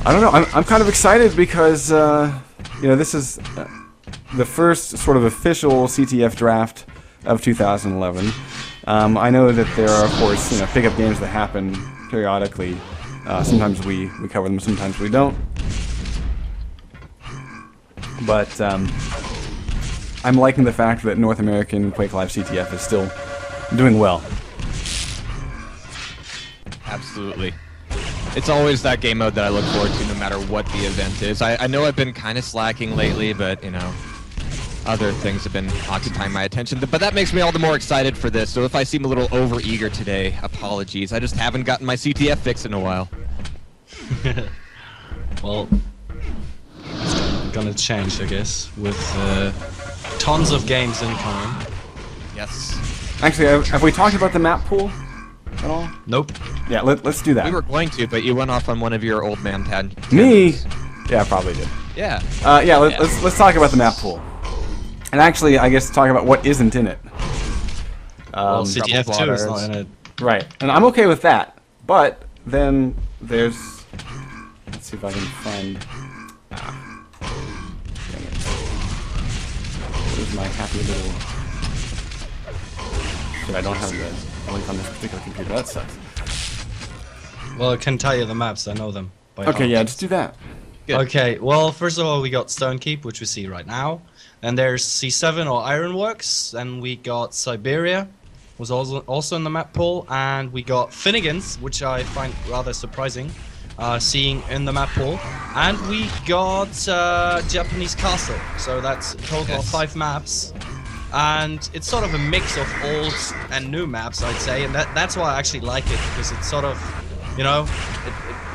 I don't know. I'm kind of excited because this is the first sort of official CTF draft of 2011. I know that there are, of course, pickup games that happen periodically. Sometimes we cover them, sometimes we don't. But I'm liking the fact that North American Quake Live CTF is still doing well. Absolutely. It's always that game mode that I look forward to no matter what the event is. I know I've been kind of slacking lately, but, other things have been occupying my attention. But that makes me all the more excited for this. So if I seem a little over-eager today, apologies. I just haven't gotten my CTF fix in a while. Well, it's gonna change, I guess, with tons of games incoming. Yes. Actually, have we talked about the map pool at all? Nope. Yeah, let's do that. We were going to, but you went off on one of your old man tangents. Me? Yeah, I probably did. Yeah. Let's talk about the map pool. And actually, I guess talk about what isn't in it. Well, CTF2 is not in it. Right, and I'm okay with that. But then there's... Let's see if I can find... Dang it. Where's my happy little... Shit, I don't have the link on this particular computer. That sucks. Well, I can tell you the maps. I know them. By Okay, heart. yeah, just do that. Good. Okay, well, first of all, we got Stonekeep, which we see right now. And there's C7 or Ironworks, and we got Siberia, was also in the map pool, and we got Finnegan's, which I find rather surprising, seeing in the map pool, and we got Japanese Castle, so that's a total of 5 maps, and it's sort of a mix of old and new maps, I'd say, and that's why I actually like it, because it's sort of, it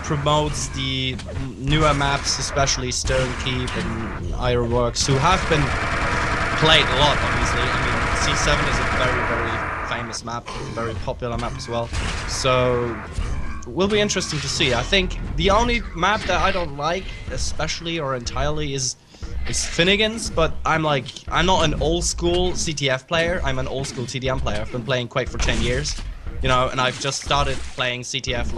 promotes the newer maps, especially Stonekeep and Ironworks, who have been played a lot, obviously. I mean, C7 is a very, very famous map, very popular map as well. So, it will be interesting to see. I think the only map that I don't like, especially or entirely, is Finnegan's, but I'm not an old school CTF player, I'm an old school TDM player. I've been playing Quake for 10 years. And I've just started playing CTF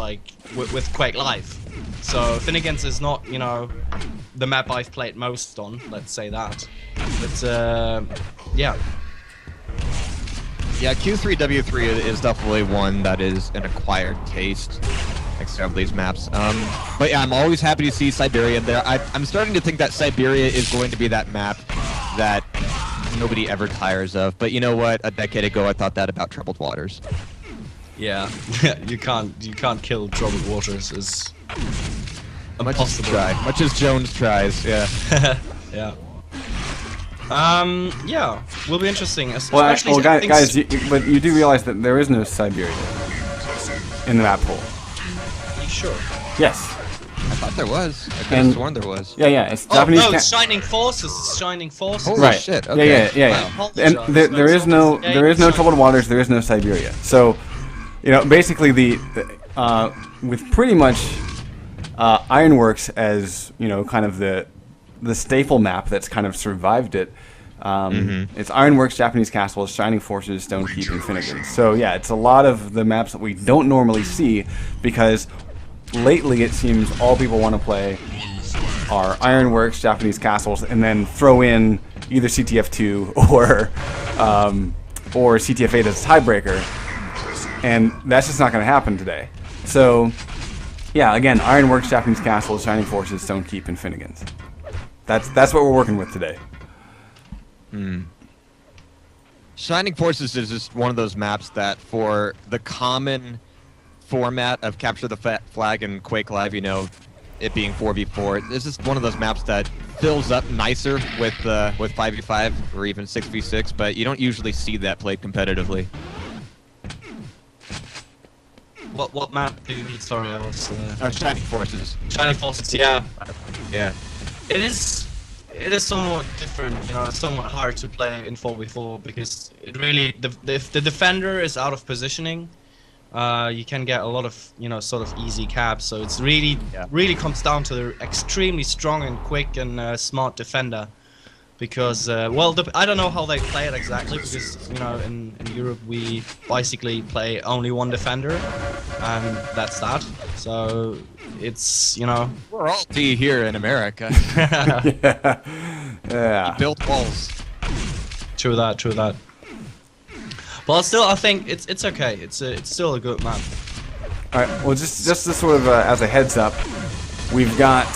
with Quake Live. So Finnegan's is not, the map I've played most on, let's say that. But yeah. Yeah, Q3W3 is definitely one that is an acquired taste, like some of these maps. But yeah, I'm always happy to see Siberia there. I'm starting to think that Siberia is going to be that map that nobody ever tires of. But you know what? A decade ago, I thought that about Troubled Waters. Yeah, you can't kill Troubled Waters. It's Much as impossible. much as Jones tries, yeah. Yeah. Yeah, will be interesting. Well, Especially guys, but you do realize that there is no Siberia in the map pool. You sure? Yes. I thought there was. I could have sworn there was. Yeah. It's Oh Japanese. no, it's Shining Forces. It's Shining Forces. Holy Right. shit, okay. Yeah. I And apologize. there is no Troubled Waters. There is no Siberia. So, basically with pretty much Ironworks as kind of the staple map that's kind of survived it. It's Ironworks, Japanese Castles, Shining Forces, Stonekeep, and Finnegan. So yeah, it's a lot of the maps that we don't normally see because lately it seems all people want to play are Ironworks, Japanese Castles, and then throw in either CTF2 or CTF8 as a tiebreaker, and that's just not going to happen today. So yeah, again, Ironworks, Japanese Castles, Shining Forces, Stonekeep, and Finnegan's. That's what we're working with today. Shining Forces is just one of those maps that, for the common format of Capture the Flag and Quake Live, it being 4v4, it's just one of those maps that fills up nicer with 5v5 or even 6v6, but you don't usually see that played competitively. What map do you need? Sorry, I was... Shining Forces. Shining Forces, yeah. Yeah. It is somewhat different, it's somewhat hard to play in 4v4 because it really, if the defender is out of positioning, you can get a lot of, sort of easy caps, so it's really comes down to the extremely strong and quick and smart defender. Because, I don't know how they play it exactly, because, in Europe we basically play only one defender, and that's that. So, it's, you know. We're all T here in America. Yeah. Built walls. True that, true that. But still, I think it's okay. It's still a good map. All right. Well, just to sort of as a heads up, we've got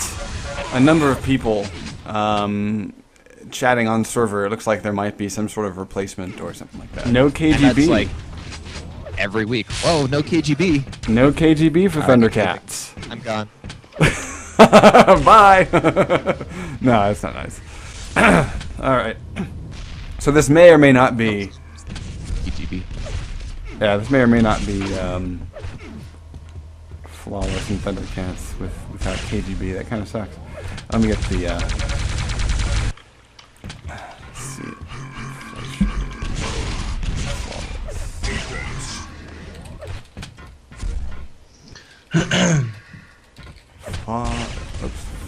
a number of people chatting on server. It looks like there might be some sort of replacement or something like that. No KGB. And that's like every week. Whoa, no KGB. No KGB for Thundercats. I'm gone. Bye. No, that's not nice. All right. So this may or may not be. KGB. Yeah, this may or may not be flawless in Thundercats without KGB. That kind of sucks. Let me get the. Let's see.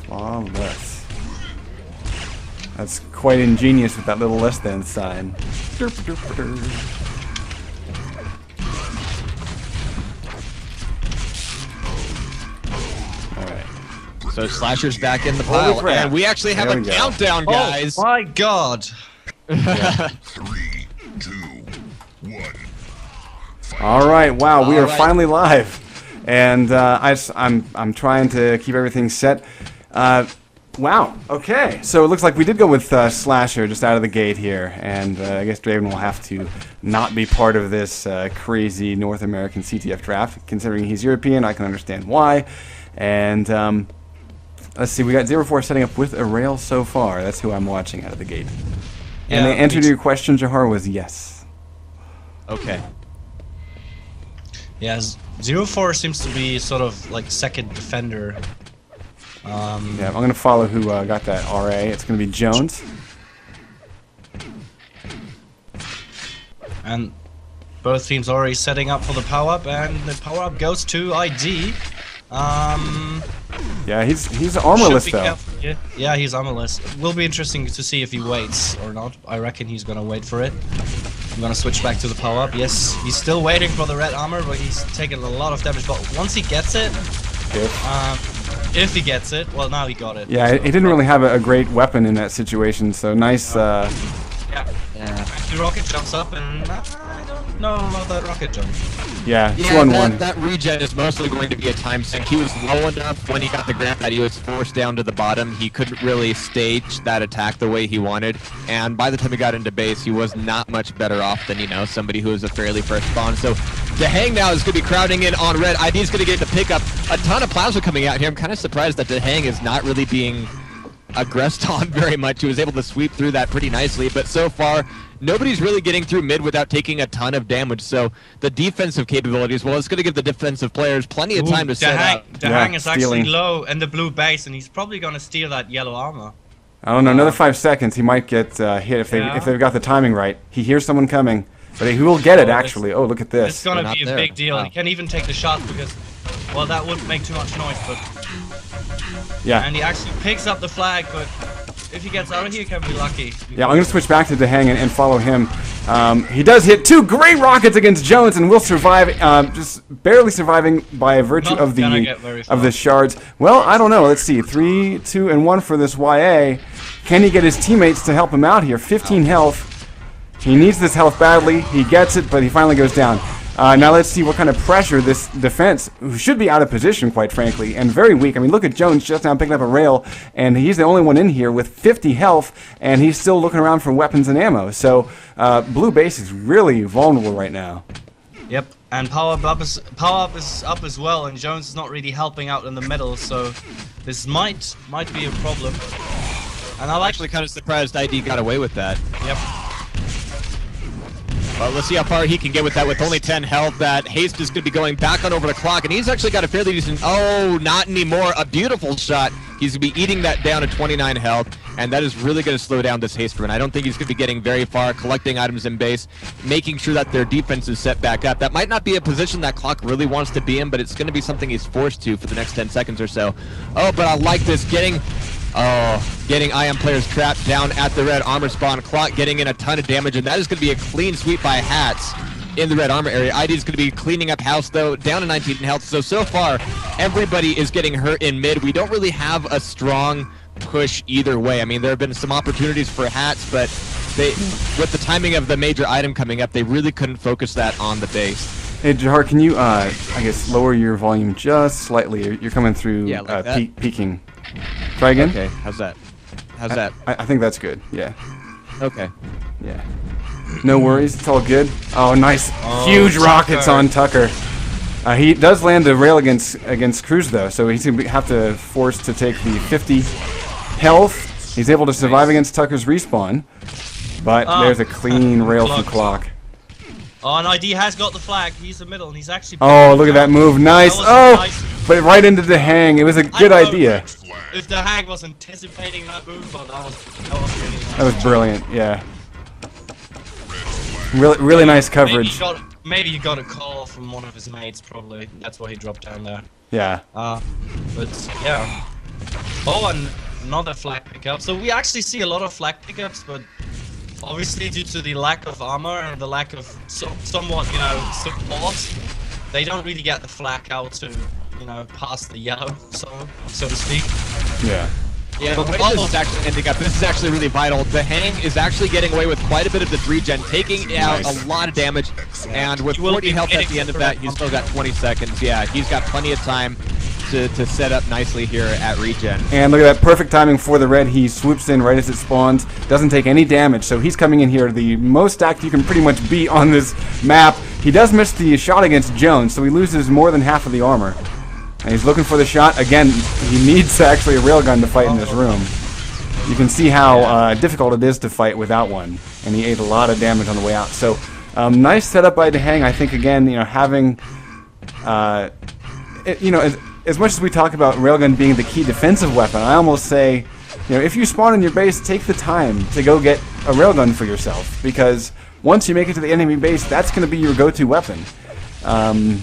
Flawless. That's quite ingenious with that little less than sign. Alright. So Slasher's back in the pile, crap. and we actually have There a we go. countdown, guys. Oh my god! 3, 2, 1. Alright, wow, we All are right. finally live. And I'm trying to keep everything set. Wow, okay. So it looks like we did go with Slasher just out of the gate here. And I guess Draven will have to not be part of this crazy North American CTF draft. Considering he's European, I can understand why. And let's see, we got 04 setting up with a rail so far. That's who I'm watching out of the gate. And the answer to your question, Jahar, was yes. Okay. Yeah, 04 seems to be sort of like second defender. Yeah, I'm going to follow who got that RA. It's going to be Jones. And both teams already setting up for the power-up, and the power-up goes to ID. Yeah, he's armorless Should be though. careful. Yeah, he's armorless. It will be interesting to see if he waits or not. I reckon he's gonna wait for it. I'm gonna switch back to the power-up. Yes, he's still waiting for the red armor, but he's taking a lot of damage. But once he gets it, if he gets it, well, now he got it. Yeah, so, he didn't really have a great weapon in that situation, so nice. Yeah. The rocket jumps up, and I don't know about that rocket jump. Yeah, Yeah, 2-on-1. that regen is mostly going to be a time sink. He was low enough when he got the grab that he was forced down to the bottom. He couldn't really stage that attack the way he wanted, and by the time he got into base, he was not much better off than, you know, somebody who was a fairly first spawn. So the Hang now is going to be crowding in on red. ID is going to get the pickup. A ton of plasma coming out here. I'm kind of surprised that the Hang is not really being aggressed on very much. He was able to sweep through that pretty nicely, but so far nobody's really getting through mid without taking a ton of damage. So the defensive capabilities, well, it's going to give the defensive players plenty of time to set up. The Hang is actually low in the blue base, and he's probably gonna steal that yellow armor. I don't know. Another 5 seconds, he might get hit if they've got the timing right. He hears someone coming, but he will get it actually. Oh, look at this. It's gonna They're be a not big there. deal. Wow. He can even take the shot because, well, that wouldn't make too much noise, but. Yeah. And he actually picks up the flag, but if he gets out of here, he can be lucky. Yeah, I'm going to switch back to Dehang and follow him. He does hit 2 great rockets against Jones and will survive, just barely surviving by virtue Not of gonna get very far. the shards. Well, I don't know. Let's see. 3, 2, and 1 for this YA. Can he get his teammates to help him out here? 15 health. He needs this health badly. He gets it, but he finally goes down. Now let's see what kind of pressure this defense, who should be out of position, quite frankly, and very weak. I mean, look at Jones just now picking up a rail, and he's the only one in here with 50 health, and he's still looking around for weapons and ammo. So blue base is really vulnerable right now. Yep, and power up is up as well, and Jones is not really helping out in the middle, so this might be a problem. And I I'm like. actually kind of surprised ID got away with that. Yep. Well, let's see how far he can get with that with only 10 health. That Haste is going to be going back on over the clock, and he's actually got a fairly decent... Oh, not anymore. A beautiful shot. He's going to be eating that down to 29 health, and that is really going to slow down this Haste run. I don't think he's going to be getting very far, collecting items in base, making sure that their defense is set back up. That might not be a position that Clock really wants to be in, but it's going to be something he's forced to for the next 10 seconds or so. Oh, but I like this. Getting IM players trapped down at the red armor spawn. Clock getting in a ton of damage, and that is going to be a clean sweep by Hats. in the red armor area. ID is going to be cleaning up house, though, down to 19 in health. So far, everybody is getting hurt in mid. We don't really have a strong push either way. I mean, there have been some opportunities for hats, but with the timing of the major item coming up, they really couldn't focus that on the base. Hey, Jahar, can you, I guess, lower your volume just slightly? You're coming through, Yeah, like that? peaking. Try again? Okay, how's that? How's that? I think that's good, yeah. Okay. Yeah. No worries, it's all good. Oh, nice. Huge rockets on Tucker. He does land the rail against Cruz, though, so he's going to have to force to take the 50 health. He's able to survive against Tucker's respawn, but there's a clean rail from Clock. Oh, and ID has got the flag. He's in the middle, and he's actually... Oh, look at that move. Nice. That was Oh, but right into the hang. It was a good idea. If the hang was anticipating that move, but that was really nice. That was brilliant, yeah. Really nice coverage. Maybe he got a call from one of his mates, probably. That's why he dropped down there. Yeah. But, yeah. Oh, and another flag pickup. So we actually see a lot of flag pickups, but... obviously, due to the lack of armor and the lack of somewhat, support, they don't really get the flak out to, pass the yellow, so to speak. Yeah. Yeah, the way this is actually ending up, this is actually really vital. The Hang is actually getting away with quite a bit of the 3-gen, taking out a lot of damage, and with 40 health at the end of that, he's still got 20 seconds. Yeah, he's got plenty of time to set up nicely here at regen. And look at that perfect timing for the red. He swoops in right as it spawns, doesn't take any damage, so he's coming in here the most stacked you can pretty much be on this map. He does miss the shot against Jones, so he loses more than half of the armor. And he's looking for the shot. Again, he needs actually a railgun to fight in this room. You can see how difficult it is to fight without one, and he ate a lot of damage on the way out. So, nice setup by the Hang. I think, again, having, as much as we talk about railgun being the key defensive weapon, I almost say, if you spawn in your base, take the time to go get a railgun for yourself, because once you make it to the enemy base, that's going to be your go-to weapon. Well,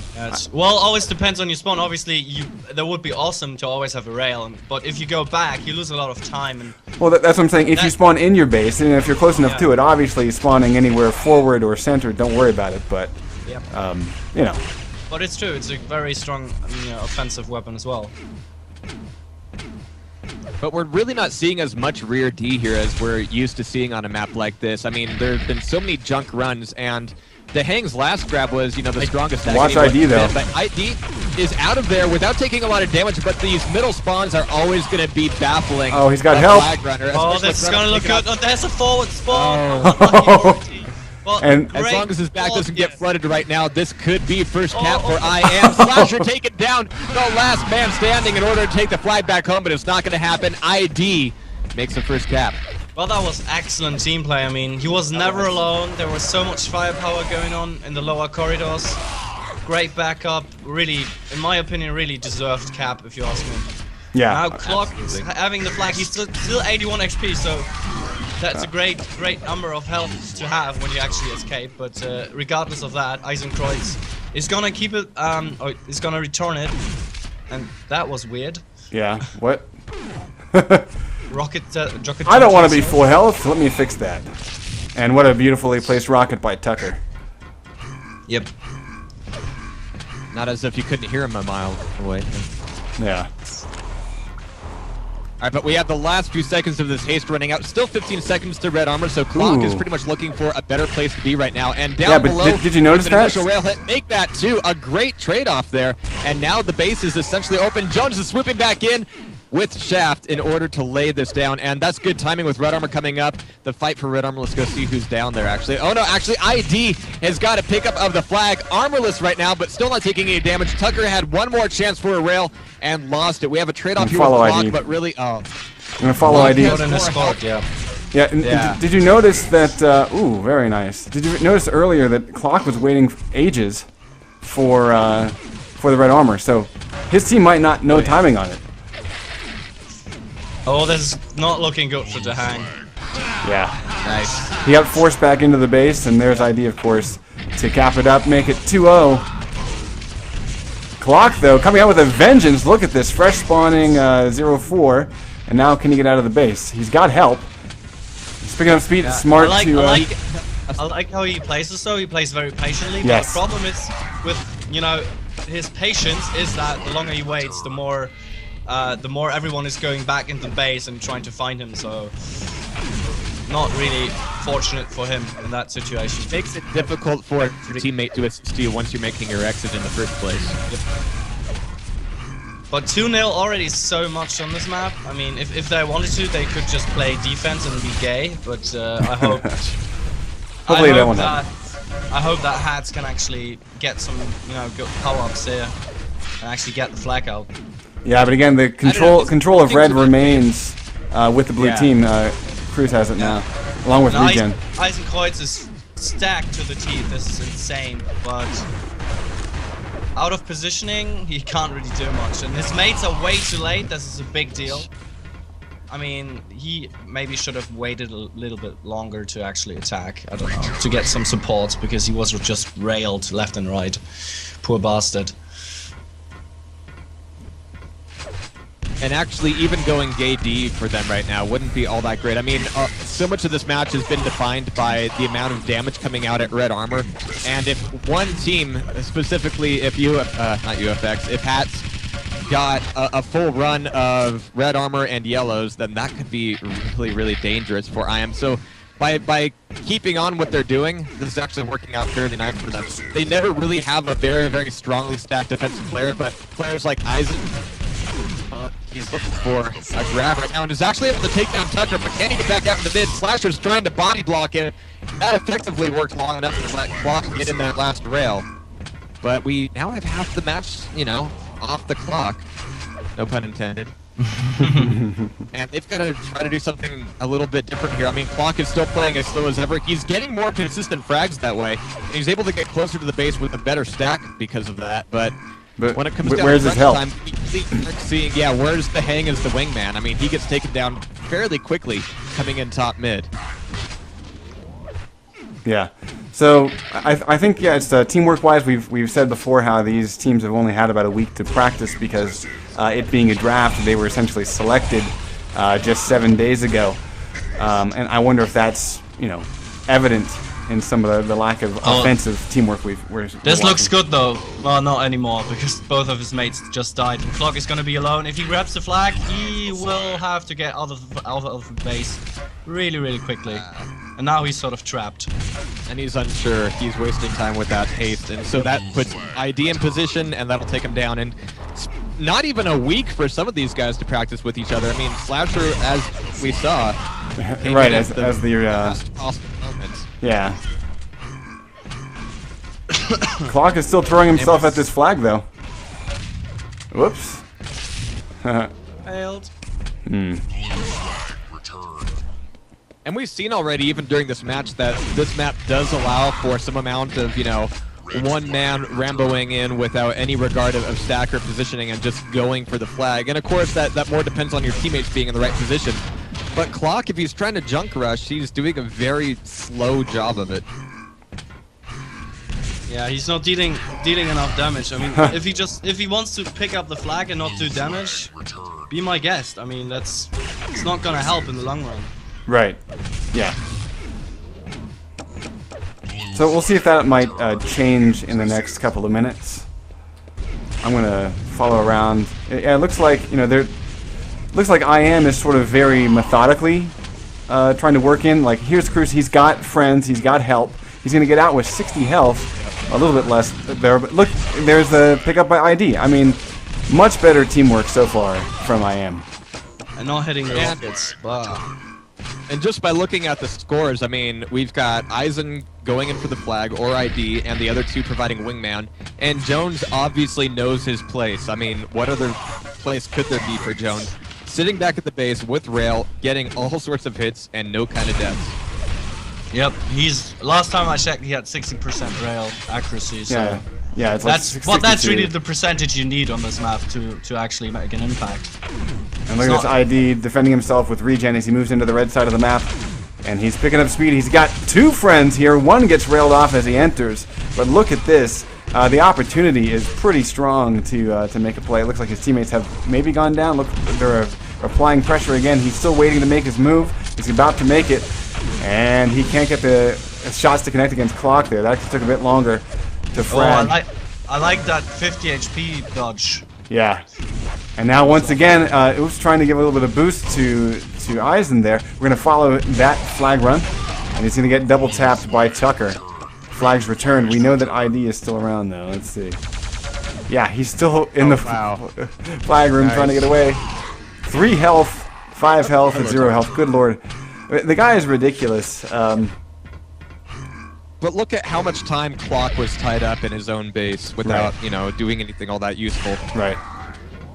always depends on your spawn. Obviously, that would be awesome to always have a rail, but if you go back, you lose a lot of time. And well, that's what I'm saying. If you spawn in your base, and if you're close enough to it, obviously spawning anywhere forward or center, don't worry about it. But But it's true. It's a very strong, offensive weapon as well. But we're really not seeing as much rear D here as we're used to seeing on a map like this. I mean, there have been so many junk runs, and the Hang's last grab was, the strongest. Watch ID though. But ID is out of there without taking a lot of damage, but these middle spawns are always going to be baffling. Oh, he's got help. Oh, this is going to look good. Oh, there's a forward spawn. Oh. Well, and as long as his back doesn't get flooded right now, this could be first cap for IM. Slasher taken down, the last man standing in order to take the flag back home, but it's not going to happen. ID makes the first cap. Well, that was excellent team play. I mean, he was never alone. There was so much firepower going on in the lower corridors. Great backup. Really, in my opinion, really deserved cap, if you ask me. Yeah. Now, Clock having the flag, he's still 81 XP, so that's a great number of health to have when you actually escape. But regardless of that, Eisenkreuz is gonna keep it. Or is gonna return it, and that was weird. Yeah. What? Rocket. I don't want to be full health. Let me fix that. And what a beautifully placed rocket by Tucker. Yep. Not as if you couldn't hear him a mile away. Yeah. Alright, but we have the last few seconds of this haste running out. Still 15 seconds to red armor, so Clock is pretty much looking for a better place to be right now. And down below, did you notice that? Initial rail hit, make that too. A great trade-off there. And now the base is essentially open. Jones is swooping back in with Shaft in order to lay this down, and that's good timing with red armor coming up. The fight for red armor, let's go see who's down there actually. Oh no, actually ID has got a pickup of the flag. Armorless right now, but still not taking any damage. Tucker had one more chance for a rail and lost it. We have a trade-off here with Clock, but really, I'm gonna follow ID. In the spot, yeah. Yeah, did you notice that, ooh, very nice. Did you notice earlier that Clock was waiting ages for the red armor, so his team might not know timing on it. Oh, this is not looking good for the Hang. Yeah. nice. He got forced back into the base, and there's ID, of course, to cap it up, make it 2-0. Clock, though, coming out with a vengeance. Look at this, fresh spawning 0-4, and now can he get out of the base? He's got help. He's picking up speed, smart to... I like how he plays this though. He plays very patiently. But Yes. the problem is with his patience is that the longer he waits, the more everyone is going back into the base and trying to find him. So not really fortunate for him in that situation. Makes it difficult for your teammate to assist you once you're making your exit in the first place. But 2-0 already is so much on this map. I mean, if they wanted to, they could just play defense and be gay. But I hope. Hopefully that won't happen. I hope that Hats can actually get some, good power-ups here and actually get the flag out. Yeah, but again, the control of red remains with the blue team. Cruz has it now, along with regen. Eisenkreuz is stacked to the teeth. This is insane, but out of positioning, he can't really do much. And his mates are way too late. This is a big deal. I mean, he maybe should have waited a little bit longer to actually attack. I don't know, to get some support, because he was just railed left and right. Poor bastard. And actually, even going gay D for them right now wouldn't be all that great. I mean, so much of this match has been defined by the amount of damage coming out at red armor. And if one team, specifically if if Hats got a full run of red armor and yellows, then that could be really, really dangerous for IM. So by keeping on what they're doing, this is actually working out fairly nice for them. They never really have a very, very strongly stacked defensive player, but players like Eisen, he's looking for a grab right now, and is actually able to take down Tucker, but can he get back out in the mid? Slasher's trying to body block it. That effectively worked long enough to let Clock get in that last rail. But we now have half the match, off the clock. No pun intended. And they've got to try to do something a little bit different here. I mean, Clock is still playing as slow as ever. He's getting more consistent frags that way, and he's able to get closer to the base with a better stack because of that, but when it comes down where's to his help? time, seeing, where's the hang as the wingman? I mean, he gets taken down fairly quickly coming in top mid. Yeah. So I think it's teamwork-wise. We've said before how these teams have only had about a week to practice because it being a draft, they were essentially selected just 7 days ago, and I wonder if that's evident in some of the lack of offensive teamwork we're This looks watching. good though. Well, not anymore, because both of his mates just died. And Clock is gonna be alone. If he grabs the flag, he will have to get out of the base really, really quickly. And now he's sort of trapped. And he's unsure. He's wasting time with that haste, and so that puts ID in position, and that'll take him down. And not even a week for some of these guys to practice with each other. I mean, Slasher, as we saw, right as the best possible moments. yeah. Clock is still throwing himself at this flag though. Whoops. Failed. And we've seen already, even during this match, that this map does allow for some amount of, one man Ramboing in without any regard of stack or positioning and just going for the flag. And of course, that more depends on your teammates being in the right position. But Clock, if he's trying to junk rush, he's doing a very slow job of it. Yeah, he's not dealing enough damage. I mean, if he wants to pick up the flag and not do damage, be my guest. I mean, it's not gonna help in the long run. Right. Yeah. So we'll see if that might change in the next couple of minutes. I'm gonna follow around. Yeah, it looks like looks like IM is sort of very methodically trying to work in. Like here's Cruz. He's got friends. He's got help. He's gonna get out with 60 health, a little bit less there. But look, there's the pickup by ID. I mean, much better teamwork so far from IM. And not hitting the rockets. Wow. And just by looking at the scores, I mean, we've got Eisen going in for the flag or ID, and the other two providing wingman. And Jones obviously knows his place. I mean, what other place could there be for Jones? Sitting back at the base with rail, getting all sorts of hits, and no kind of deaths. Yep, last time I checked, he had 60% rail accuracy. So yeah, it's like that's really the percentage you need on this map to actually make an impact. And look at this ID defending himself with regen as he moves into the red side of the map. And he's picking up speed. He's got two friends here. One gets railed off as he enters. But look at this. The opportunity is pretty strong to make a play. It looks like his teammates have maybe gone down. Look, they're applying pressure again. He's still waiting to make his move. He's about to make it. And he can't get the shots to connect against Clock there. That actually took a bit longer to Oh, frag. I like that 50 HP dodge. Yeah. And now once again, it was trying to give a little bit of boost to Eisen there. We're going to follow that flag run, and he's going to get double tapped by Tucker. Flag's returned. We know that ID is still around though. Let's see. Yeah, he's still in the flag room trying to get away. 3 health, 5 health, and 0 health. Good lord. The guy is ridiculous. But look at how much time Clock was tied up in his own base without, Right. you know, doing anything all that useful. Right.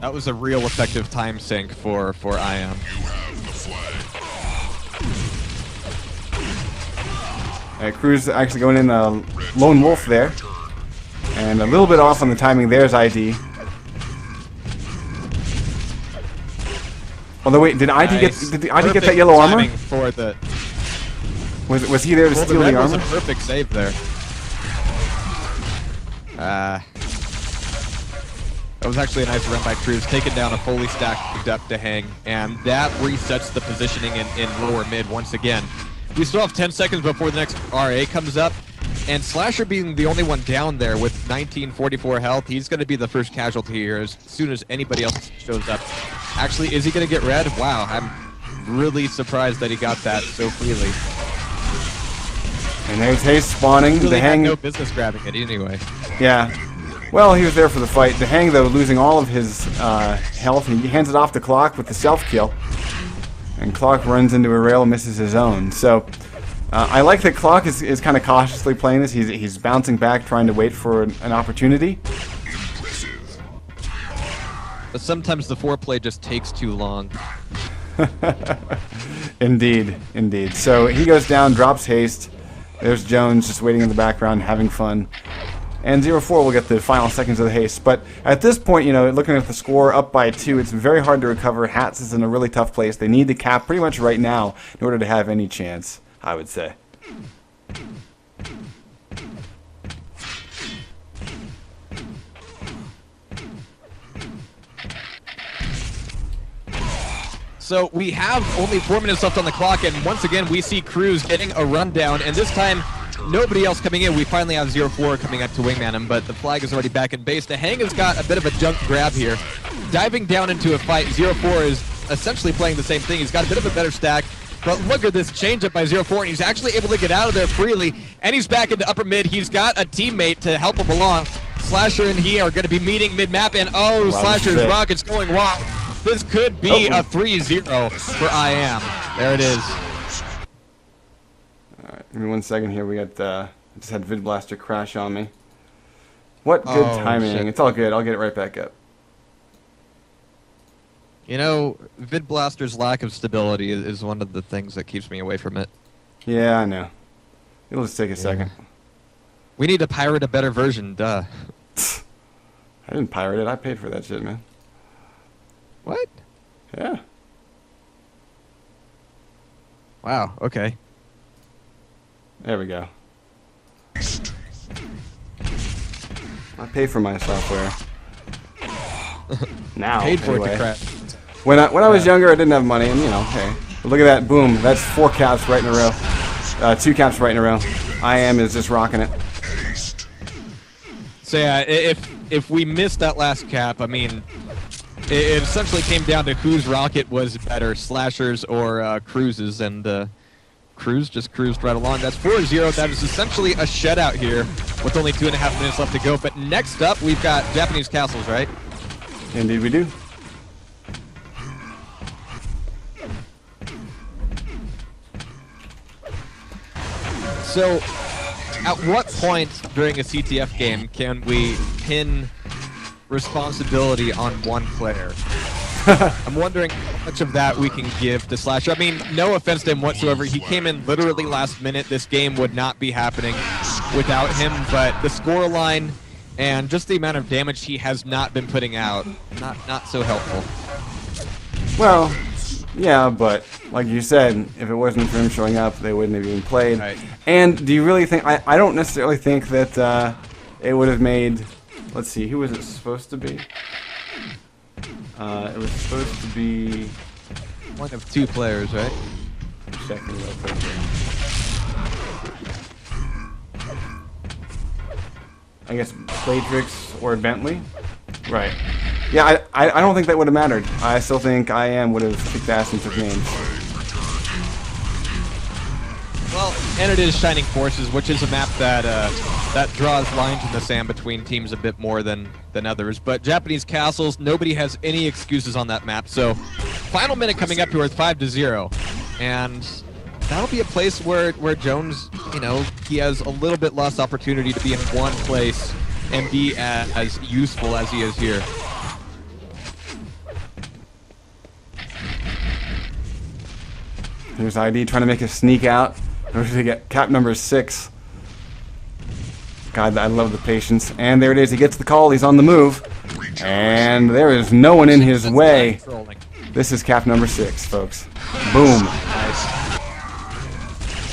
That was a real effective time sink for IAM. Cruz actually going in Lone Wolf there. And a little bit off on the timing. There's ID. Although wait, did ID Nice. get ID get that Perfect yellow armor? timing for the Was he there to well, steal the red the was a armor? perfect save there. That was actually a nice run by Cruz, taking down a fully stacked up to hang, and that resets the positioning in lower mid once again. We still have 10 seconds before the next RA comes up, and Slasher being the only one down there with 1944 health, he's going to be the first casualty here as soon as anybody else shows up. Actually, is he going to get red? Wow, I'm really surprised that he got that so freely. And there's Haste spawning. Really The had Hang. no business grabbing it anyway. Yeah. Well, he was there for the fight. The Hang, though, losing all of his health, and he hands it off to Clock with the self-kill. And Clock runs into a rail, misses his own. So, I like that Clock is kind of cautiously playing this. He's bouncing back, trying to wait for an opportunity. But sometimes the foreplay just takes too long. Indeed, indeed. So he goes down, drops Haste. There's Jones just waiting in the background, having fun. And 0-4 will get the final seconds of the Haste. But at this point, you know, looking at the score, up by 2, it's very hard to recover. Hats is in a really tough place. They need to cap pretty much right now in order to have any chance, I would say. So we have only 4 minutes left on the clock, and once again we see Cruz getting a rundown, and this time nobody else coming in. We finally have 0-4 coming up to wingman him, but the flag is already back in base. The Hang has got a bit of a junk grab here. Diving down into a fight, 0-4 is essentially playing the same thing. He's got a bit of a better stack, but look at this change up by 0-4, and he's actually able to get out of there freely, and he's back into upper mid. He's got a teammate to help him along. Slasher and he are going to be meeting mid-map, and oh, Wow, Slasher's shit. rocket's going wild. This could be a 3-0 for IAM. There it is. Alright, give me 1 second here. We got, I just had Vid Blaster crash on me. What good Oh, timing. shit. It's all good. I'll get it right back up. You know, Vid Blaster's lack of stability is one of the things that keeps me away from it. Yeah, I know. It'll just take a second. We need to pirate a better version, duh. I didn't pirate it. I paid for that shit, man. What? Yeah. Wow, okay. There we go. I pay for my software. Now, Paid for it anyway. to crash. When I was younger, I didn't have money, and you know, hey, but look at that, boom! That's 4 caps right in a row, 2 caps right in a row. IAM is just rocking it. So yeah, if we missed that last cap, I mean, it essentially came down to whose rocket was better, Slasher's or Cruz's, and Cruz just cruised right along. That's 4-0. That is essentially a shutout here with only 2.5 minutes left to go. But next up, we've got Japanese castles, right? Indeed, we do. So, at what point during a CTF game can we pin responsibility on one player? I'm wondering how much of that we can give to Slasher. I mean, no offense to him whatsoever. He came in literally last minute. This game would not be happening without him, but the score line and just the amount of damage he has not been putting out, not so helpful. Well, yeah, but like you said, if it wasn't for him showing up, they wouldn't have even played. Right. And do you really think? I don't necessarily think that it would have made. Let's see, who was it supposed to be? It was supposed to be. One of 2 players, right? Checking real quick here. I guess, Blatrix or Bentley. Right. Yeah, I don't think that would have mattered. I still think IAM would have kicked ass and took names. Well, and it is Shining Forces, which is a map that that draws lines in the sand between teams a bit more than others. But Japanese Castles, nobody has any excuses on that map. So, final minute coming up here with 5-0, and that'll be a place where Jones, you know, he has a little bit less opportunity to be in one place and be as useful as he is here. Here's ID trying to make a sneak out in order to get cap number 6. God, I love the patience. And there it is. He gets the call. He's on the move. And there is no one in his way. This is cap number 6, folks. Boom. Nice.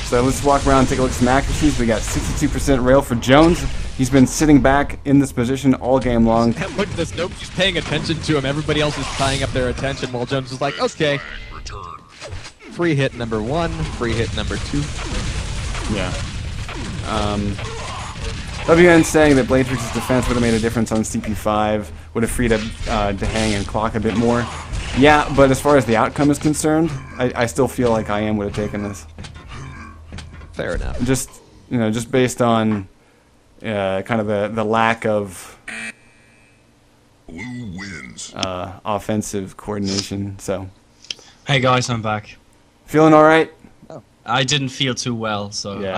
So let's walk around and take a look at some accuracies. We got 62% rail for Jones. He's been sitting back in this position all game long. And look at this. Nobody's paying attention to him. Everybody else is tying up their attention while Jones is like, okay. Free hit number 1, free hit number 2. Yeah. WN saying that Blatrix's defense would have made a difference on CP5, would have freed up DeHang and Clock a bit more. Yeah, but as far as the outcome is concerned, I still feel like IAM would have taken this. Fair enough. Just, you know, just based on kind of the lack of Blue wins. offensive coordination. So, Hey guys, I'm back. feeling all right? I didn't feel too well, so Yeah,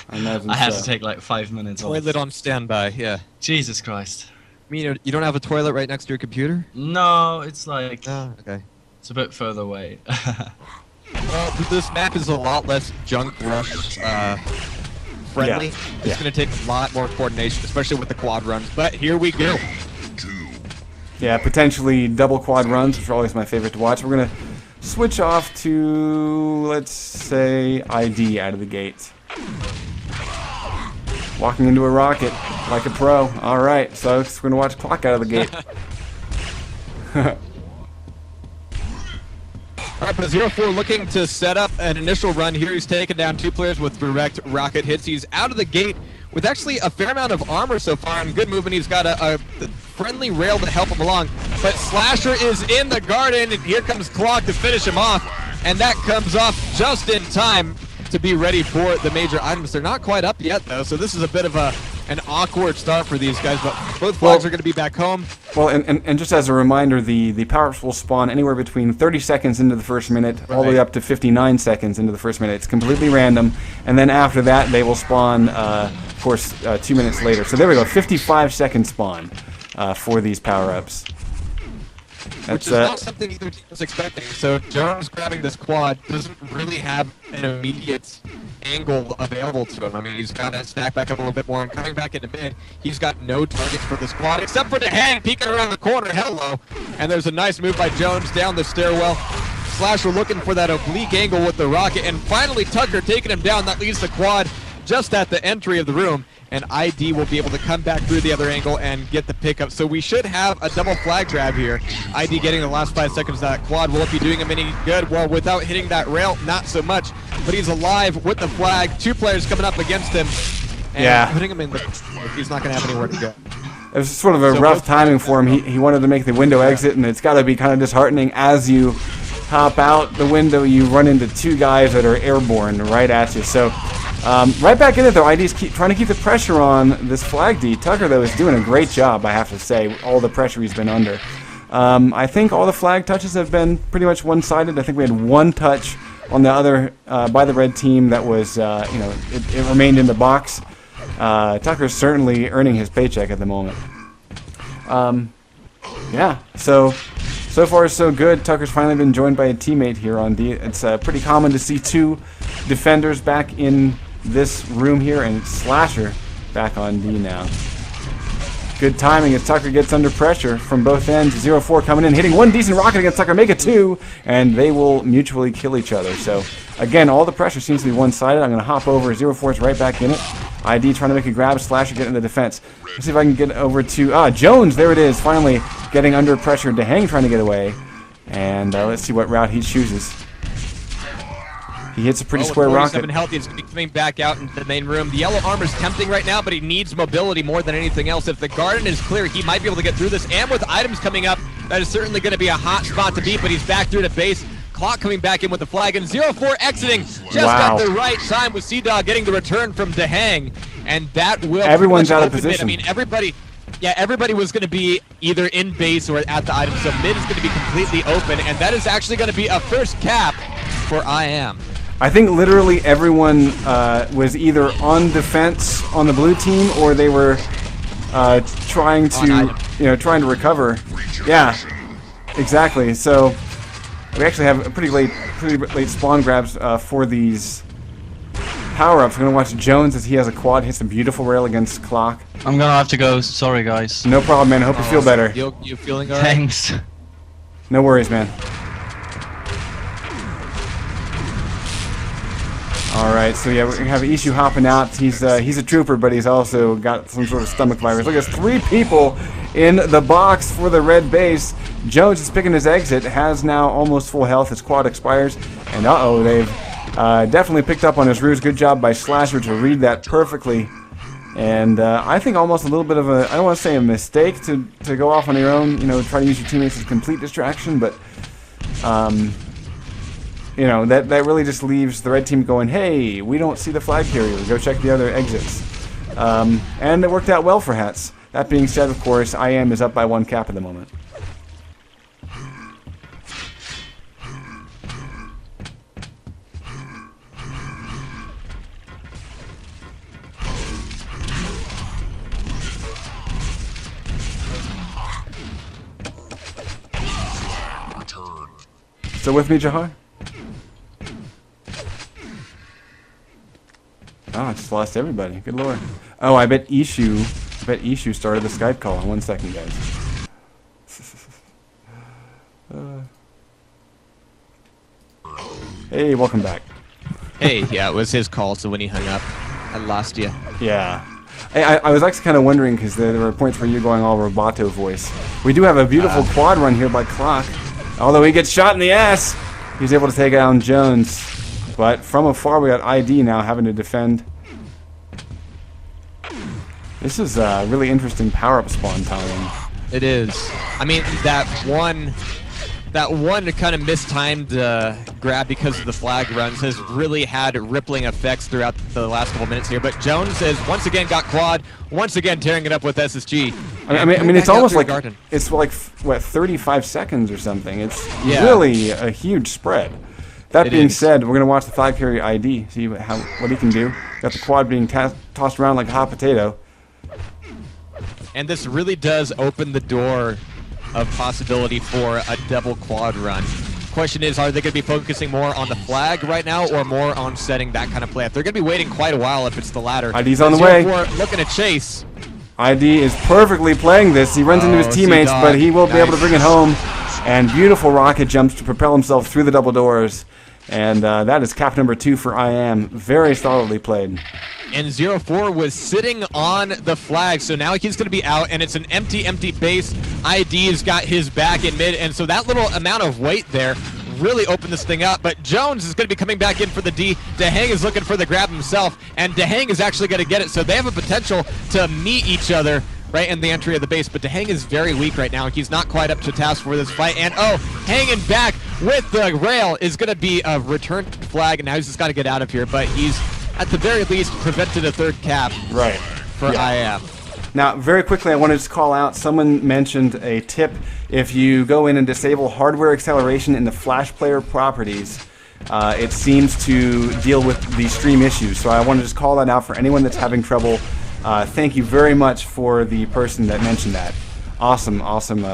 I imagine I had so. to take like 5 minutes off. Toilet on standby, yeah. Jesus Christ. I mean, you don't have a toilet right next to your computer? No, it's like Oh, okay. it's a bit further away. Well, this map is a lot less junk rush friendly. Yeah. It's Yeah. going to take a lot more coordination, especially with the quad runs. But here we go. 2. Yeah, potentially double quad runs, which are always my favorite to watch. We're going to switch off to, let's say, ID out of the gate. Walking into a rocket like a pro. All right, so we're going to watch Clock out of the gate. All right, but 0-4 looking to set up an initial run here. He's taken down 2 players with direct rocket hits. He's out of the gate with actually a fair amount of armor so far and good movement. He's got a friendly rail to help him along. But Slasher is in the garden, and here comes Clock to finish him off. And that comes off just in time to be ready for the major items. They're not quite up yet, though, so this is a bit of an awkward start for these guys. But both flags are going to be back home. Well, and just as a reminder, the power-ups will spawn anywhere between 30 seconds into the first minute all the way up to 59 seconds into the first minute. It's completely random. And then after that, they will spawn, of course, 2 minutes later. So there we go, 55-second spawn for these power-ups. Which is not something either team was expecting. So Jones grabbing this quad doesn't really have an immediate angle available to him. I mean, he's got to stack back up a little bit more, and coming back into mid, he's got no targets for this quad, except for DeHang peeking around the corner. Hello. And there's a nice move by Jones down the stairwell. Slasher looking for that oblique angle with the rocket, and finally Tucker taking him down. That leaves the quad just at the entry of the room, and ID will be able to come back through the other angle and get the pickup. So we should have a double flag grab here. ID getting the last 5 seconds of that quad. Will it be doing him any good? Well, without hitting that rail, not so much. But he's alive with the flag. 2 players coming up against him. And Yeah. putting him in the... He's not going to have anywhere to go. It was sort of a So rough both timing flags for him. He wanted to make the window exit, and it's got to be kind of disheartening as you hop out the window, you run into 2 guys that are airborne right at you. So right back in it, though. ID's trying to keep the pressure on this flag D. Tucker, though, is doing a great job, I have to say, all the pressure he's been under. I think all the flag touches have been pretty much one-sided. I think we had 1 touch on the other by the red team that was, it remained in the box. Tucker's certainly earning his paycheck at the moment. Yeah, so far so good. Tucker's finally been joined by a teammate here on D. It's pretty common to see 2 defenders back in this room here, and it's Slasher back on D now. Good timing as Tucker gets under pressure from both ends. 0-4 coming in, hitting 1 decent rocket against Tucker, make it 2, and they will mutually kill each other. So, again, all the pressure seems to be one-sided. I'm going to hop over. 0-4's right back in it. ID trying to make a grab. Slasher getting the defense. Let's see if I can get over to Jones. There it is, finally getting under pressure. DeHang trying to get away. And let's see what route he chooses. He hits a pretty With square 47 rocket. health, he's going to be coming back out into the main room. The yellow armor's tempting right now, but he needs mobility more than anything else. If the garden is clear, he might be able to get through this. And with items coming up, that is certainly going to be a hot spot to beat, but he's back through to base. Clock coming back in with the flag, and 0-4 exiting just Wow. at the right time with Sea-Dog getting the return from Dehang, and that will Everyone's pretty much out of open mid. position. I mean, everybody was going to be either in base or at the item, so mid is going to be completely open, and that is actually going to be a first cap for IAM. I think literally everyone was either on defense on the blue team, or they were trying to, trying to recover. Yeah, exactly. So we actually have a pretty late spawn grabs for these power-ups. We're gonna watch Jones as he has a quad, hits a beautiful rail against Clock. I'm gonna have to go. Sorry, guys. No problem, man. I hope you feel better. You feeling all right? Thanks. No worries, man. Alright, so yeah, we're gonna have Ishu hopping out. He's a trooper, but he's also got some sort of stomach virus. Look, there's 3 people in the box for the red base. Jones is picking his exit, has now almost full health. His quad expires, and they've definitely picked up on his ruse. Good job by Slasher to read that perfectly. And I think almost a little bit of a, I don't want to say a mistake to go off on your own, try to use your teammates as complete distraction, but that really just leaves the red team going, hey, we don't see the flag carrier, go check the other exits. And it worked out well for Hats. That being said, of course, IAM is up by 1 cap at the moment. Still with me, Jahar? Oh, I just lost everybody. Good lord. Oh, I bet Ishu started the Skype call. 1 second, guys. Hey, welcome back. Hey, yeah, it was his call, so when he hung up, I lost you. Yeah. I was actually kind of wondering, because there were points where you're going all Roboto voice. We do have a beautiful quad run here by Clock. Although he gets shot in the ass, he's able to take down Jones. But from afar, we got ID now having to defend. This is a really interesting power-up spawn time. It is. I mean, that one kind of mistimed grab because of the flag runs has really had rippling effects throughout the last couple minutes here. But Jones has once again got quad, once again tearing it up with SSG. I mean, it's almost like it's like what 35 seconds or something. It's really a huge spread. That being said, we're gonna watch the flag carrier ID, see what he can do. Got the quad being tossed around like a hot potato. And this really does open the door of possibility for a double quad run. Question is, are they going to be focusing more on the flag right now or more on setting that kind of play? If they're going to be waiting quite a while if it's the latter. ID's on the way. Looking to chase. ID is perfectly playing this. He runs into his teammates, but he will be able to bring it home. And beautiful rocket jumps to propel himself through the double doors. And that is cap number 2 for IAM. Very solidly played. And 0-4 was sitting on the flag, so now he's going to be out, and it's an empty base. ID's got his back in mid, and so that little amount of weight there really opened this thing up. But Jones is going to be coming back in for the D. Dehang is looking for the grab himself, and Dehang is actually going to get it, so they have a potential to meet each other right in the entry of the base. But Dehang is very weak right now. He's not quite up to task for this fight, and hanging back with the rail is going to be a return flag, and now he's just got to get out of here, but he's at the very least prevented a 3rd cap for IAM. Now, very quickly, I wanted to call out, someone mentioned a tip. If you go in and disable hardware acceleration in the Flash Player properties, it seems to deal with the stream issues. So I want to just call that out for anyone that's having trouble. Thank you very much for the person that mentioned that. Awesome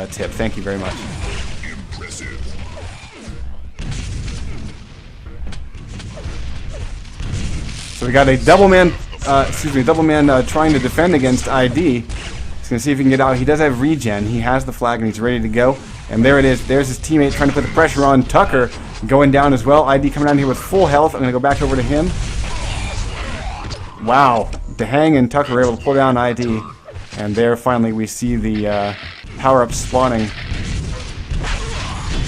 tip. Thank you very much. So we got a double man trying to defend against ID. He's gonna see if he can get out. He does have regen. He has the flag and he's ready to go. And there it is. There's his teammate trying to put the pressure on. Tucker going down as well. ID coming down here with full health. I'm gonna go back over to him. Wow. Dehang and Tucker were able to pull down ID. And there finally we see the power-up spawning.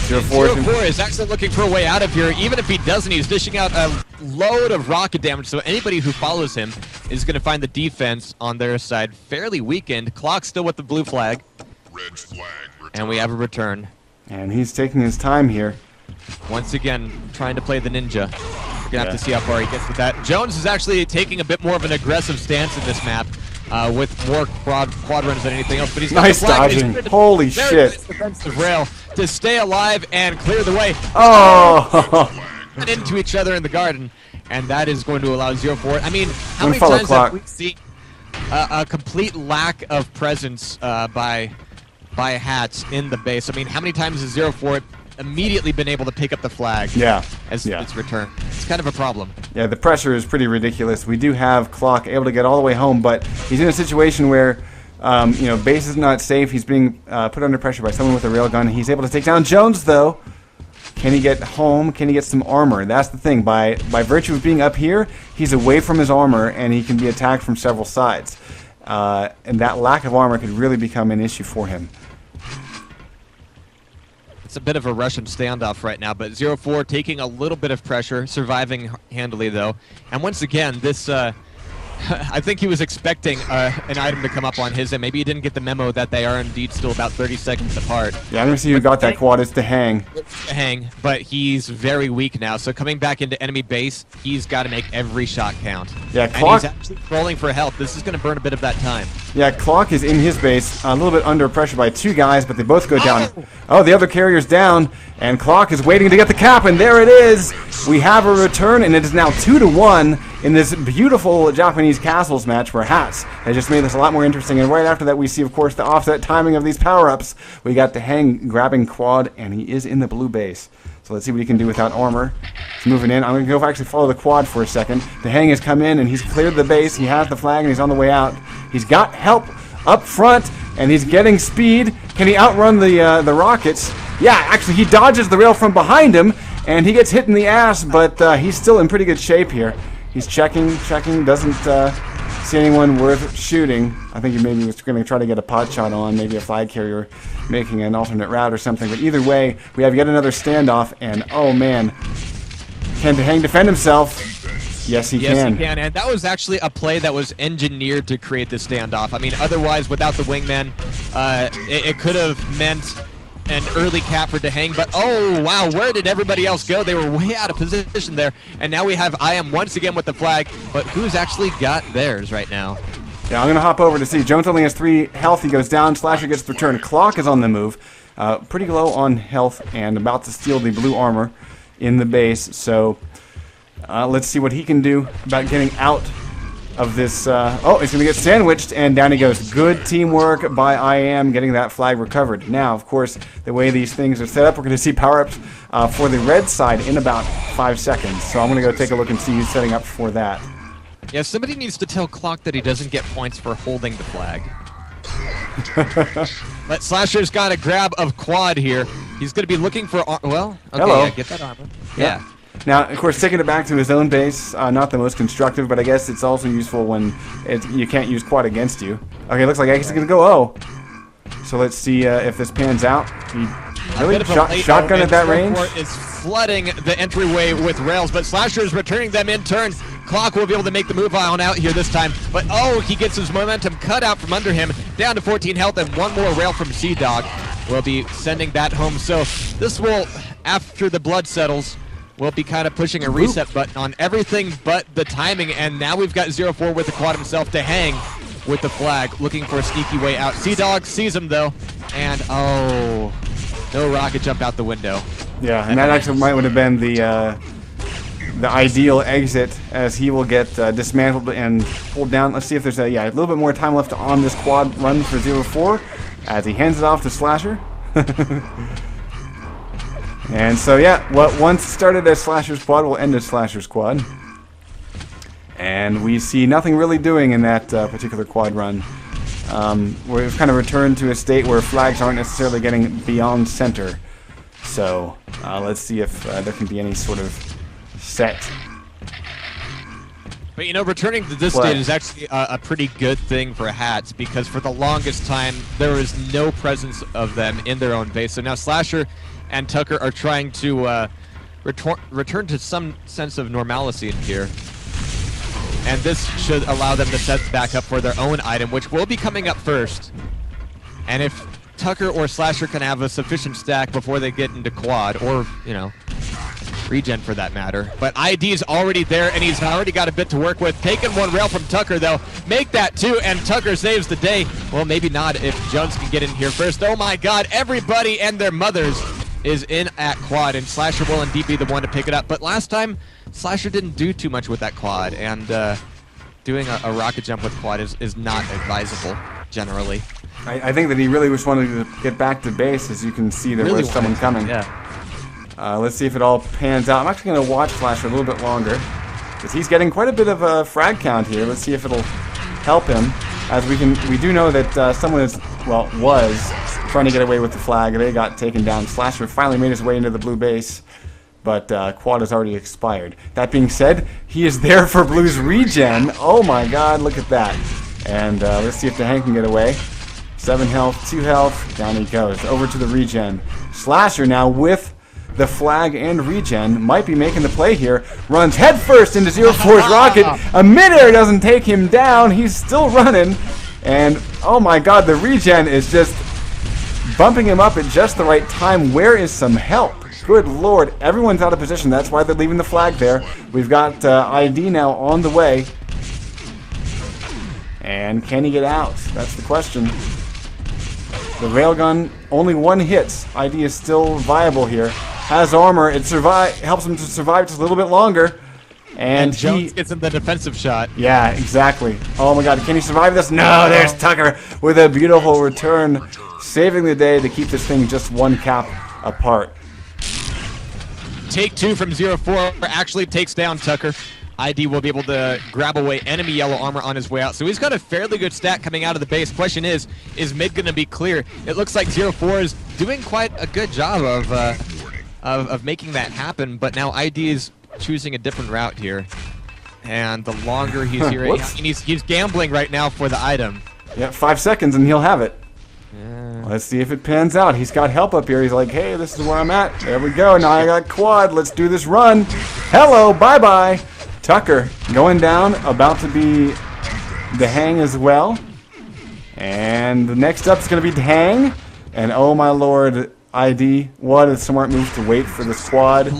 04 is actually looking for a way out of here. Even if he doesn't, he's dishing out a load of rocket damage, so anybody who follows him is going to find the defense on their side fairly weakened. Clock still with the blue flag. Red flag returned. And we have a return. And he's taking his time here. Once again, trying to play the ninja. We're going to have to see how far he gets with that. Jones is actually taking a bit more of an aggressive stance in this map. With more quad runs than anything else, but he's got Nice the flag, dodging. and he's Holy very shit. nice defensive rail to stay alive and clear the way. Oh! Run into each other in the garden, and that is going to allow 04. I mean, how One many follow times clock. have we seen a complete lack of presence by Hats in the base? I mean, how many times has 04 immediately been able to pick up the flag as its return? It's kind of a problem. Yeah, the pressure is pretty ridiculous. We do have Clock able to get all the way home, but he's in a situation where, base is not safe. He's being put under pressure by someone with a railgun. He's able to take down Jones, though. Can he get home? Can he get some armor? That's the thing. By virtue of being up here, he's away from his armor, and he can be attacked from several sides. And that lack of armor could really become an issue for him. It's a bit of a Russian standoff right now, but 04 taking a little bit of pressure, surviving handily though. And once again, this I think he was expecting an item to come up on his end. Maybe he didn't get the memo that they are indeed still about 30 seconds apart. Yeah, I'm going to see who got that quad. It's to hang. But he's very weak now. So coming back into enemy base, he's got to make every shot count. Yeah, and Clock. he's actually rolling for help. This is going to burn a bit of that time. Yeah, Clock is in his base, a little bit under pressure by two guys, but they both go down. Oh, the other carrier's down, and Clock is waiting to get the cap, and there it is! We have a return, and it is now 2-1 in this beautiful Japanese castles match where Hats has just made this a lot more interesting. And right after that, we see, of course, the offset timing of these power-ups. We got the Hang grabbing quad, and he is in the blue base. So let's see what he can do without armor. He's moving in. I'm going to go actually follow the quad for a second. The Hang has come in, and he's cleared the base. He has the flag, and he's on the way out. He's got help up front, and he's getting speed. Can he outrun the rockets? Yeah, actually, he dodges the rail from behind him, and he gets hit in the ass, but he's still in pretty good shape here. He's checking, doesn't see anyone worth shooting. I think he maybe was going to try to get a pot shot on, maybe a flag carrier making an alternate route or something. But either way, we have yet another standoff, and oh man, can the Hang defend himself? Yes, he can. Yes, he can, and that was actually a play that was engineered to create this standoff. I mean, otherwise, without the wingman, it could have meant an early cap for Dehang, but oh wow, where did everybody else go? They were way out of position there, and now we have IM once again with the flag, but who's actually got theirs right now? Yeah, I'm going to hop over to see. Jones only has 3 health. He goes down. Slasher gets the return. Clock is on the move. Pretty low on health and about to steal the blue armor in the base, so let's see what he can do about getting out of this. Oh, he's going to get sandwiched, and down he goes. Good teamwork by IM getting that flag recovered. Now, of course, the way these things are set up, we're going to see power-ups for the red side in about 5 seconds. So I'm going to go take a look and see who's setting up for that. Yeah, somebody needs to tell Clock that he doesn't get points for holding the flag. But Slasher's got a grab of quad here. He's going to be looking for... well, okay, Hello. yeah, get that armor. Yeah. Now, of course, taking it back to his own base, not the most constructive, but I guess it's also useful when you can't use quad against you. Okay, looks like X is going to go O. So let's see if this pans out. He really shotgun at that range. Is flooding the entryway with rails, but Slasher is returning them in turn. Clock will be able to make the move on out here this time, but oh, he gets his momentum cut out from under him, down to 14 health, and one more rail from Sea-Dog will be sending that home. So this will, after the blood settles, we'll be kind of pushing a reset button on everything but the timing, and now we've got 04 with the quad himself to hang with the flag, looking for a sneaky way out. Sea-Dog sees him though, and oh, no rocket jump out the window. Yeah, and that actually might would have been the ideal exit, as he will get dismantled and pulled down. Let's see if there's a little bit more time left on this quad run for 04 as he hands it off to Slasher. And so yeah, what once started as Slasher's quad will end as Slasher's quad. And we see nothing really doing in that particular quad run. We've kind of returned to a state where flags aren't necessarily getting beyond center. So let's see if there can be any sort of set. But you know, returning to this state is actually a pretty good thing for Hats, because for the longest time there was no presence of them in their own base. So now Slasher and Tucker are trying to return to some sense of normalcy in here. And this should allow them to set back up for their own item, which will be coming up first. And if Tucker or Slasher can have a sufficient stack before they get into quad, or, you know, regen for that matter. But ID's already there, and he's already got a bit to work with. Taking one rail from Tucker, though. Make that two, and Tucker saves the day. Well, maybe not if Jones can get in here first. Oh my god, everybody and their mothers is in at quad, and Slasher will indeed be the one to pick it up. But last time, Slasher didn't do too much with that quad, and doing a rocket jump with quad is not advisable, generally. I think that he really just wanted to get back to base. As you can see, there was someone coming. Yeah. Let's see if it all pans out. I'm actually going to watch Slasher a little bit longer, because he's getting quite a bit of a frag count here. Let's see if it'll help him. As we do know that someone was trying to get away with the flag. They got taken down. Slasher finally made his way into the blue base, but quad has already expired. That being said, he is there for Blue's regen. Oh my god, look at that. And let's see if the Hank can get away. 7 health, 2 health, down he goes. Over to the regen. Slasher now with the flag and regen might be making the play here. Runs headfirst into 04's rocket. A midair doesn't take him down. He's still running. And oh my god, the regen is just bumping him up at just the right time. Where is some help? Good lord, everyone's out of position. That's why they're leaving the flag there. We've got ID now on the way. And can he get out? That's the question. The railgun, only 1 hit. ID is still viable here. Has armor. It helps him to survive just a little bit longer. And Jones gets in the defensive shot. Yeah, exactly. Oh my god, can he survive this? No, there's Tucker with a beautiful return, saving the day to keep this thing just 1 cap apart. Take 2 from 04 actually takes down Tucker. ID will be able to grab away enemy yellow armor on his way out. So he's got a fairly good stat coming out of the base. Question is mid going to be clear? It looks like 04 is doing quite a good job of making that happen, but now ID is choosing a different route here. And the longer he's here, he's gambling right now for the item. Yeah, 5 seconds and he'll have it. Yeah. Let's see if it pans out. He's got help up here. He's like, hey, this is where I'm at. There we go. Now I got quad. Let's do this run. Hello, bye-bye. Tucker going down, about to be the Hang as well. And the next up is going to be the Hang. And oh my lord, ID, what a smart move to wait for the squad.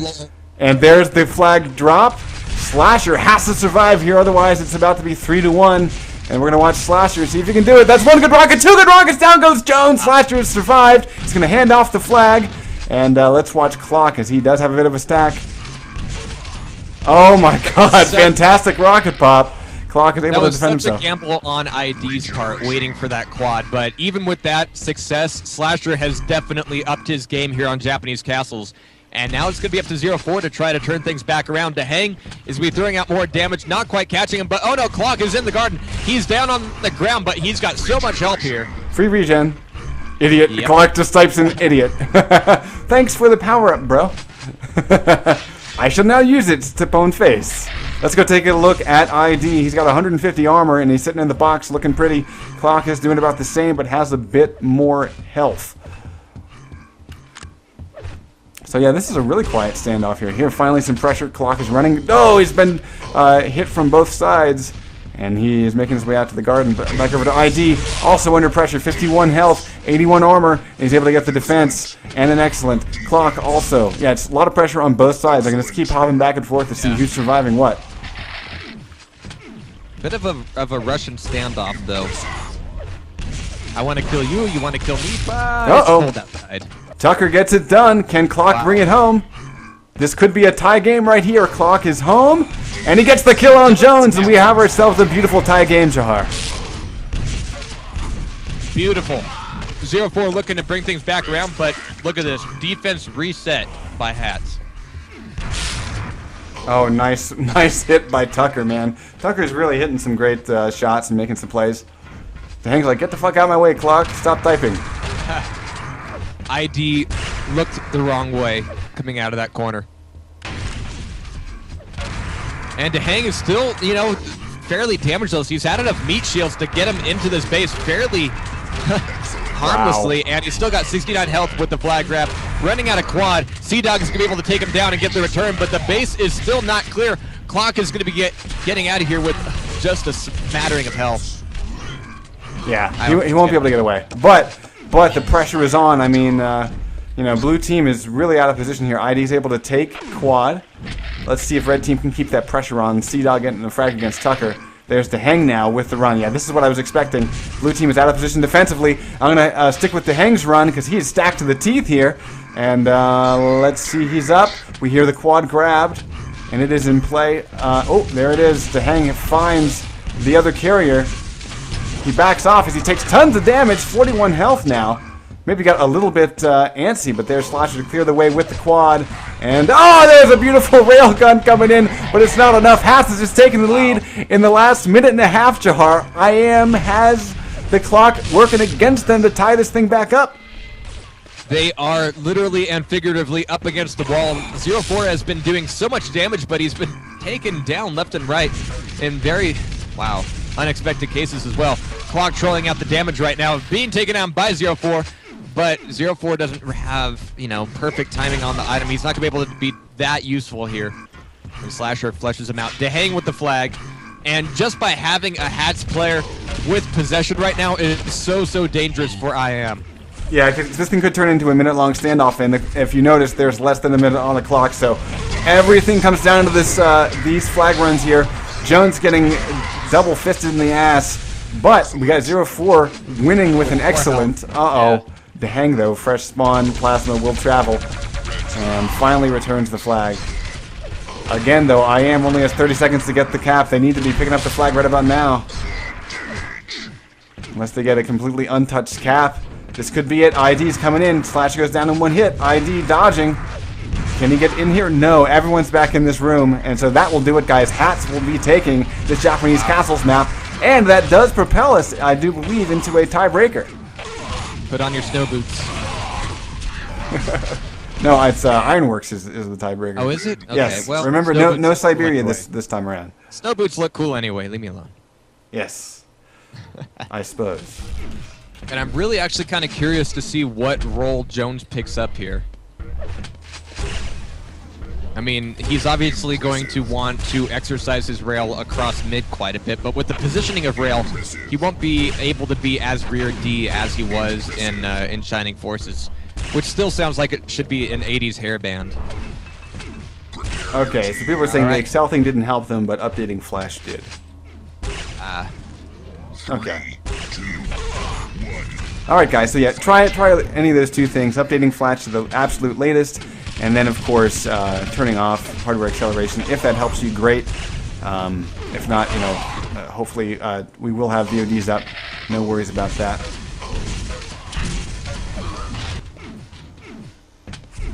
And there's the flag drop. Slasher has to survive here, otherwise it's about to be 3-1. And we're going to watch Slasher see if he can do it. That's 1 good rocket, 2 good rockets, down goes Jones. Slasher has survived. He's going to hand off the flag. And let's watch Clock, as he does have a bit of a stack. Oh my god, fantastic rocket pop. Clock is able to defend himself. That was such a gamble on ID's part, waiting for that quad. But even with that success, Slasher has definitely upped his game here on Japanese Castles. And now it's going to be up to 04 to try to turn things back around. To Hang is be throwing out more damage, not quite catching him. But oh no, Clock is in the garden. He's down on the ground, but he's got so much help here. Free regen. Idiot. Yep. Clock just types in idiot. Thanks for the power-up, bro. I shall now use it to Pone face. Let's go take a look at ID. He's got 150 armor, and he's sitting in the box looking pretty. Clock is doing about the same, but has a bit more health. So yeah, this is a really quiet standoff here. Here, finally some pressure. Clock is running. Oh, he's been hit from both sides. And he is making his way out to the garden. But back over to ID, also under pressure. 51 health, 81 armor. And he's able to get the defense. And an excellent Clock also. Yeah, it's a lot of pressure on both sides. I'm going to keep hopping back and forth to see who's surviving what. Bit of a Russian standoff, though. I want to kill you, you want to kill me, but it's cold outside. Tucker gets it done. Can Clock bring it home? This could be a tie game right here. Clock is home, and he gets the kill on Jones, and we have ourselves a beautiful tie game, Jahar. Beautiful. 04 looking to bring things back around, but look at this. Defense reset by Hats. Oh, nice hit by Tucker, man. Tucker's really hitting some great shots and making some plays. Hang's like, get the fuck out of my way, Clock. Stop typing. ID looked the wrong way coming out of that corner. And Hang is still, you know, fairly damaged. He's had enough meat shields to get him into this base fairly harmlessly, and he's still got 69 health with the flag grab. running out of quad. Sea-Dog is going to be able to take him down and get the return, but the base is still not clear. Clock is going to be getting out of here with just a smattering of health. Yeah, he won't be able to get away. But the pressure is on. I mean, you know, blue team is really out of position here. ID's able to take quad. Let's see if red team can keep that pressure on. C-Dog getting the frag against Tucker. There's the hang now with the run. Yeah, this is what I was expecting. Blue team is out of position defensively. I'm going to stick with the hang's run because he is stacked to the teeth here. And let's see, he's up. We hear the quad grabbed, and it is in play. Oh, there it is. The hang finds the other carrier. He backs off as he takes tons of damage. 41 health now. Maybe got a little bit antsy, but there's Slasher to clear the way with the quad. And, oh, there's a beautiful railgun coming in, but it's not enough. Hats is just taking the lead in the last minute and a half, Jahar. IAM has the clock working against them to tie this thing back up. They are literally and figuratively up against the wall. 0-4 has been doing so much damage, but he's been taken down left and right in very, wow, unexpected cases as well. Clock trolling out the damage right now, being taken down by 0-4. But 0-4 doesn't have, you know, perfect timing on the item. He's not going to be able to be that useful here. And Slasher fleshes him out. DeHang with the flag. And just by having a Hats player with possession right now is so dangerous for IAM. Yeah, this thing could turn into a minute-long standoff, and if you notice, there's less than a minute on the clock, so everything comes down to this these flag runs here. Jones getting double-fisted in the ass, but we got 0-4 winning with an excellent. Uh-oh. Yeah. The hang, though, fresh spawn, plasma will travel, and finally returns the flag. Again, though, IAM only has 30 seconds to get the cap. They need to be picking up the flag right about now. Unless they get a completely untouched cap. This could be it. ID's coming in. Slash goes down in one hit. ID dodging. Can he get in here? No. Everyone's back in this room, and so that will do it, guys. Hats will be taking this Japanese castles map, and that does propel us, I do believe, into a tiebreaker. Put on your snow boots. No, it's Ironworks is the tiebreaker. Oh, is it? Okay, yes. well, remember, no Siberia this time around. Snow boots look cool anyway. Leave me alone. Yes. I suppose. And I'm really actually kind of curious to see what role Jones picks up here. I mean, he's obviously going to want to exercise his rail across mid quite a bit, but with the positioning of rail, he won't be able to be as rear D as he was in Shining Forces, which still sounds like it should be an 80s hairband. Okay, so people are saying the Excel thing didn't help them, but updating Flash did. Okay. Alright guys, so yeah, try any of those two things, updating Flash to the absolute latest, and then of course turning off hardware acceleration. If that helps you, great. If not, you know, hopefully we will have VODs up. No worries about that.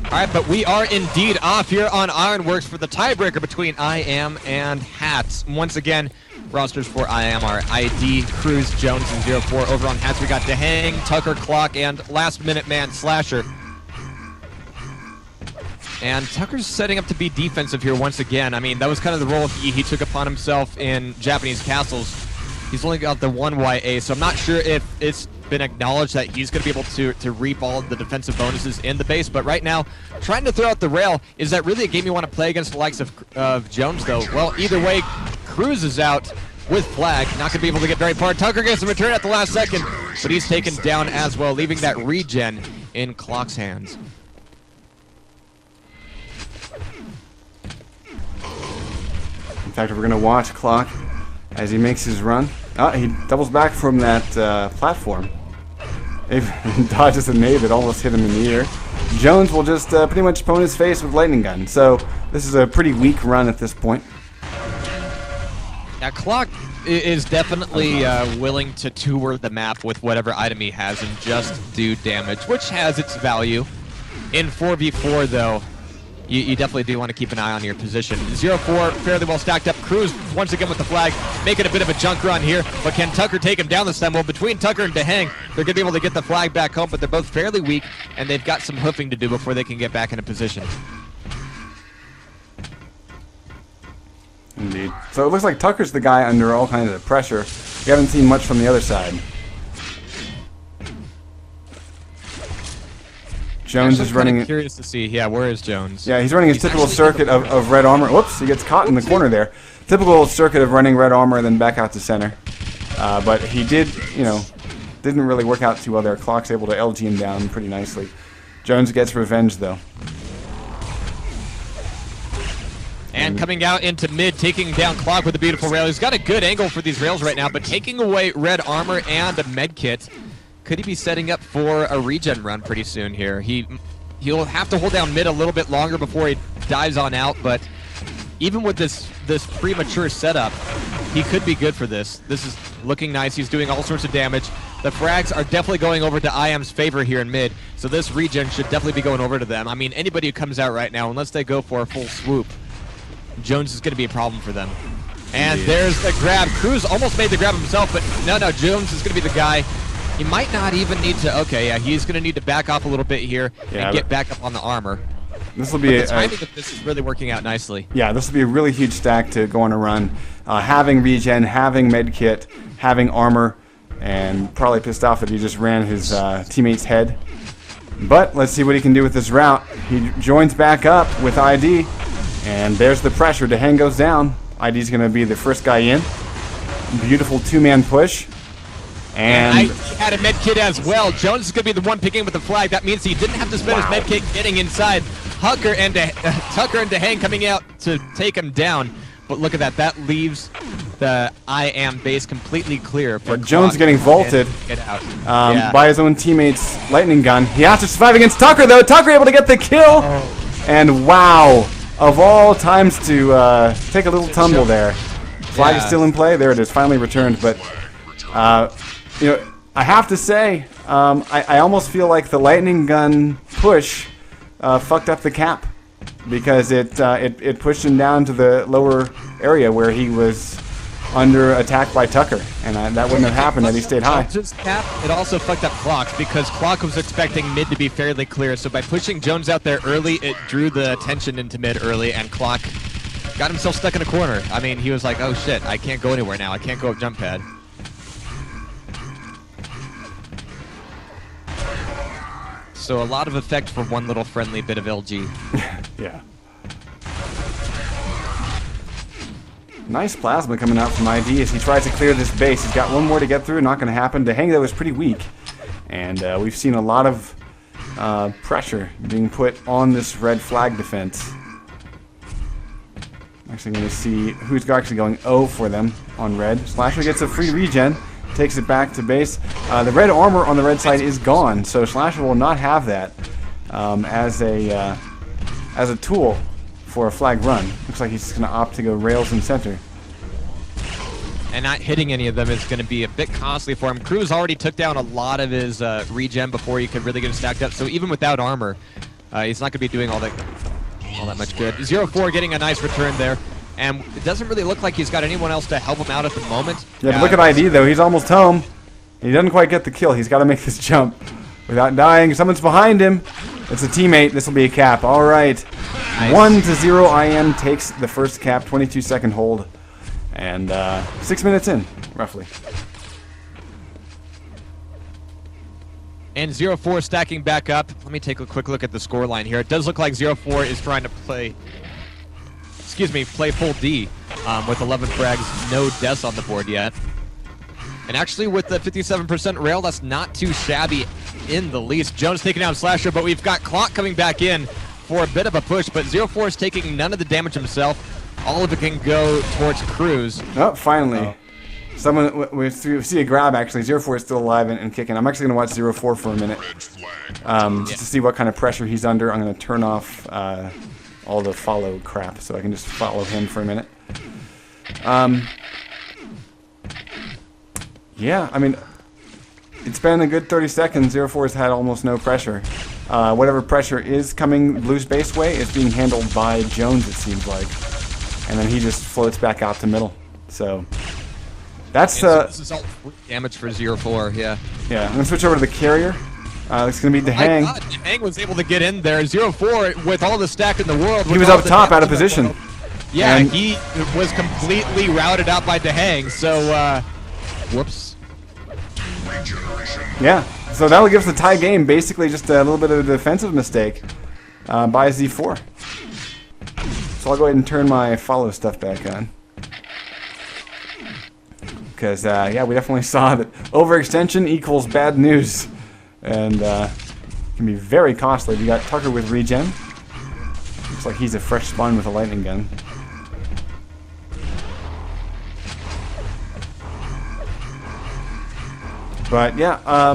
Alright, but we are indeed off here on Ironworks for the tiebreaker between IAM and Hats. Once again, rosters for IAM are ID, Cruz, Jones, and 0-4. Over on Hats, we got DeHang, Tucker, Clock, and last-minute man Slasher. And Tucker's setting up to be defensive here once again. I mean, that was kind of the role he took upon himself in Japanese Castles. He's only got the one YA, so I'm not sure if it's been acknowledged that he's going to be able to reap all of the defensive bonuses in the base. But right now, trying to throw out the rail, is that really a game you want to play against the likes of Jones, though? Well, either way, Cruz is out with flag, not going to be able to get very far. Tucker gets a return at the last second, but he's taken down as well, leaving that regen in Clock's hands. In fact, we're going to watch Clock as he makes his run. Oh, he doubles back from that platform. He dodges a nade that almost hit him in the ear. Jones will just pretty much pwn his face with lightning gun. So this is a pretty weak run at this point. Now, Clock is definitely willing to tour the map with whatever item he has and just do damage, which has its value. In 4v4, though, you definitely do want to keep an eye on your position. 0-4, fairly well stacked up. Cruz, once again with the flag, making a bit of a junk run here. But can Tucker take him down this time? Well, between Tucker and DeHang, they're going to be able to get the flag back home, but they're both fairly weak, and they've got some hoofing to do before they can get back into position. Indeed. So it looks like Tucker's the guy under all kinds of pressure. We haven't seen much from the other side. Jones Actually, is I'm kinda running. curious to see. Yeah, where is Jones? Yeah, he's running his typical actually- circuit of red armor. Whoops, he gets caught in the corner there. Typical circuit of running red armor and then back out to center. But he did, didn't really work out too well there. Clock's able to LG him down pretty nicely. Jones gets revenge though. And coming out into mid, taking down Clock with a beautiful rail. He's got a good angle for these rails right now, but taking away red armor and a med kit. Could he be setting up for a regen run pretty soon here? He'll have to hold down mid a little bit longer before he dives on out, but even with this premature setup, he could be good for this. This is looking nice. He's doing all sorts of damage. The frags are definitely going over to IM's favor here in mid, so this regen should definitely be going over to them. I mean, anybody who comes out right now, unless they go for a full swoop, Jones is going to be a problem for them. And there's the grab. Cruz almost made the grab himself, but no, Jones is going to be the guy. He might not even need to. Okay, yeah, he's going to need to back off a little bit here and get back up on the armor. This will be the timing of this is really working out nicely. Yeah, this will be a really huge stack to go on a run. Having regen, having medkit, having armor, and probably pissed off that he just ran his teammate's head. But let's see what he can do with this route. He joins back up with ID, and there's the pressure. Dehang goes down. ID's going to be the first guy in. Beautiful two-man push. And he had a med kit as well. Jones is going to be the one picking with the flag. That means he didn't have to spend his med kit getting inside. Tucker and Dehang coming out to take him down. But look at that. That leaves the IAM base completely clear. For Jones getting vaulted get out. by his own teammate's lightning gun. He has to survive against Tucker, though. Tucker able to get the kill. And wow, of all times to take a little tumble there. Flag is still in play. There it is, finally returned. But I have to say, I almost feel like the lightning gun push fucked up the cap, because it pushed him down to the lower area where he was under attack by Tucker, and that wouldn't have happened had he stayed high. Just cap, it also fucked up Clock, because Clock was expecting mid to be fairly clear, so by pushing Jones out there early, it drew the attention into mid early, and Clock got himself stuck in a corner. I mean, he was like, oh shit, I can't go anywhere now. I can't go up jump pad. So a lot of effect for one little friendly bit of LG. Yeah. Nice plasma coming out from ID as he tries to clear this base. He's got one more to get through. Not going to happen. Dehang, though, is pretty weak. And we've seen a lot of pressure being put on this red flag defense. Actually going to see who's actually going O for them on red. Slasher gets a free regen. Takes it back to base. The red armor on the red side is gone, so Slasher will not have that as a tool for a flag run. Looks like he's just going to opt to go rails in center. And not hitting any of them is going to be a bit costly for him. Cruz already took down a lot of his regen before he could really get him stacked up, so even without armor, he's not going to be doing all that much good. 0-4 getting a nice return there. And it doesn't really look like he's got anyone else to help him out at the moment. Yeah, but look at ID, though. He's almost home. He doesn't quite get the kill. He's got to make this jump without dying. Someone's behind him. It's a teammate. This will be a cap. All right. Nice. 1-0 IM takes the first cap, 22-second hold. And 6 minutes in, roughly. And 0-4 stacking back up. Let me take a quick look at the scoreline here. It does look like 0-4 is trying to play full D with 11 frags, no deaths on the board yet. And actually with the 57% rail, that's not too shabby in the least. Jones taking down Slasher, but we've got Clock coming back in for a bit of a push, but 0-4 is taking none of the damage himself. All of it can go towards Cruz. Oh, finally. Someone, we see a grab actually. 0-4 is still alive and kicking. I'm actually going to watch 0-4 for a minute. Just to see what kind of pressure he's under. I'm going to turn off all the follow crap so I can just follow him for a minute. Yeah, I mean, it's been a good 30 seconds. 0-4 has had almost no pressure. Whatever pressure is coming Blue's base way is being handled by Jones, it seems like. And then he just floats back out to middle. So that's this is all damage for 0-4, yeah. Yeah, I'm gonna switch over to the carrier. It's gonna be Dehang. My God, Dehang was able to get in there. 0-4 with all the stack in the world. He was up top, out of position. Yeah, and he was completely routed out by Dehang. So, whoops. Yeah, so that'll give us the tie game. Basically, just a little bit of a defensive mistake by Z4. So I'll go ahead and turn my follow stuff back on. Because, yeah, we definitely saw that overextension equals bad news. And can be very costly. We got Tucker with regen. Looks like he's a fresh spawn with a lightning gun. But, yeah,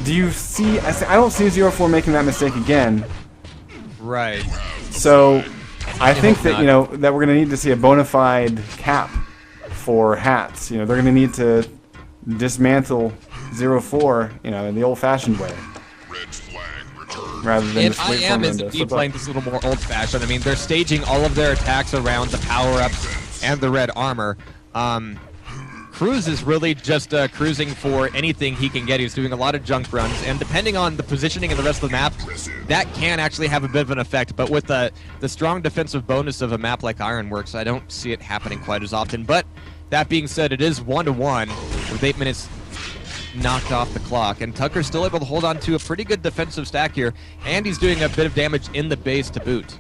do you see... I don't see 0-4 making that mistake again. Right. So, I think that, you know, that we're going to need to see a bona fide cap for hats. You know, they're going to need to dismantle 0-4, you know, in the old-fashioned way. Rather than And just wait for IM them is to indeed flip playing up. this a little more old-fashioned. I mean, they're staging all of their attacks around the power-ups and the red armor. Cruz is really just cruising for anything he can get. He's doing a lot of junk runs, and depending on the positioning and the rest of the map, that can actually have a bit of an effect. But with the strong defensive bonus of a map like Ironworks, I don't see it happening quite as often. But that being said, it is 1-1 with 8 minutes knocked off the clock, and Tucker's still able to hold on to a pretty good defensive stack here, and he's doing a bit of damage in the base to boot.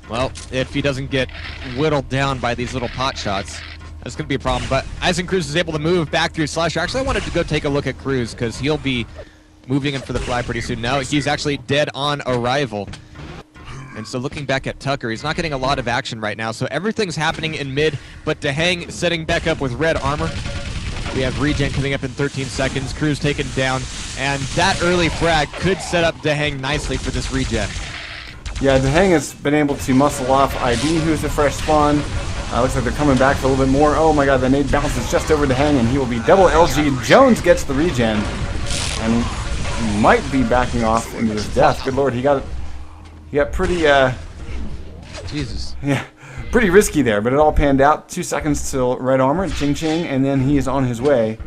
Well, if he doesn't get whittled down by these little pot shots, that's going to be a problem. But Cruz is able to move back through Slasher. Actually, I wanted to go take a look at Cruz because he'll be moving in for the flag pretty soon. Now he's actually dead on arrival. And so looking back at Tucker, he's not getting a lot of action right now. So everything's happening in mid, but Dehang setting back up with red armor. We have regen coming up in 13 seconds. Cruz taken down, and that early frag could set up Dehang nicely for this regen. Yeah, Dehang has been able to muscle off ID, who's a fresh spawn. Looks like they're coming back for a little bit more. Oh my god, the nade bounces just over Dehang, and he will be double LG. Jones gets the regen, and might be backing off into his death. Good lord, he got pretty, Jesus. yeah, pretty risky there, but it all panned out. 2 seconds till red armor, ching ching, and then he is on his way.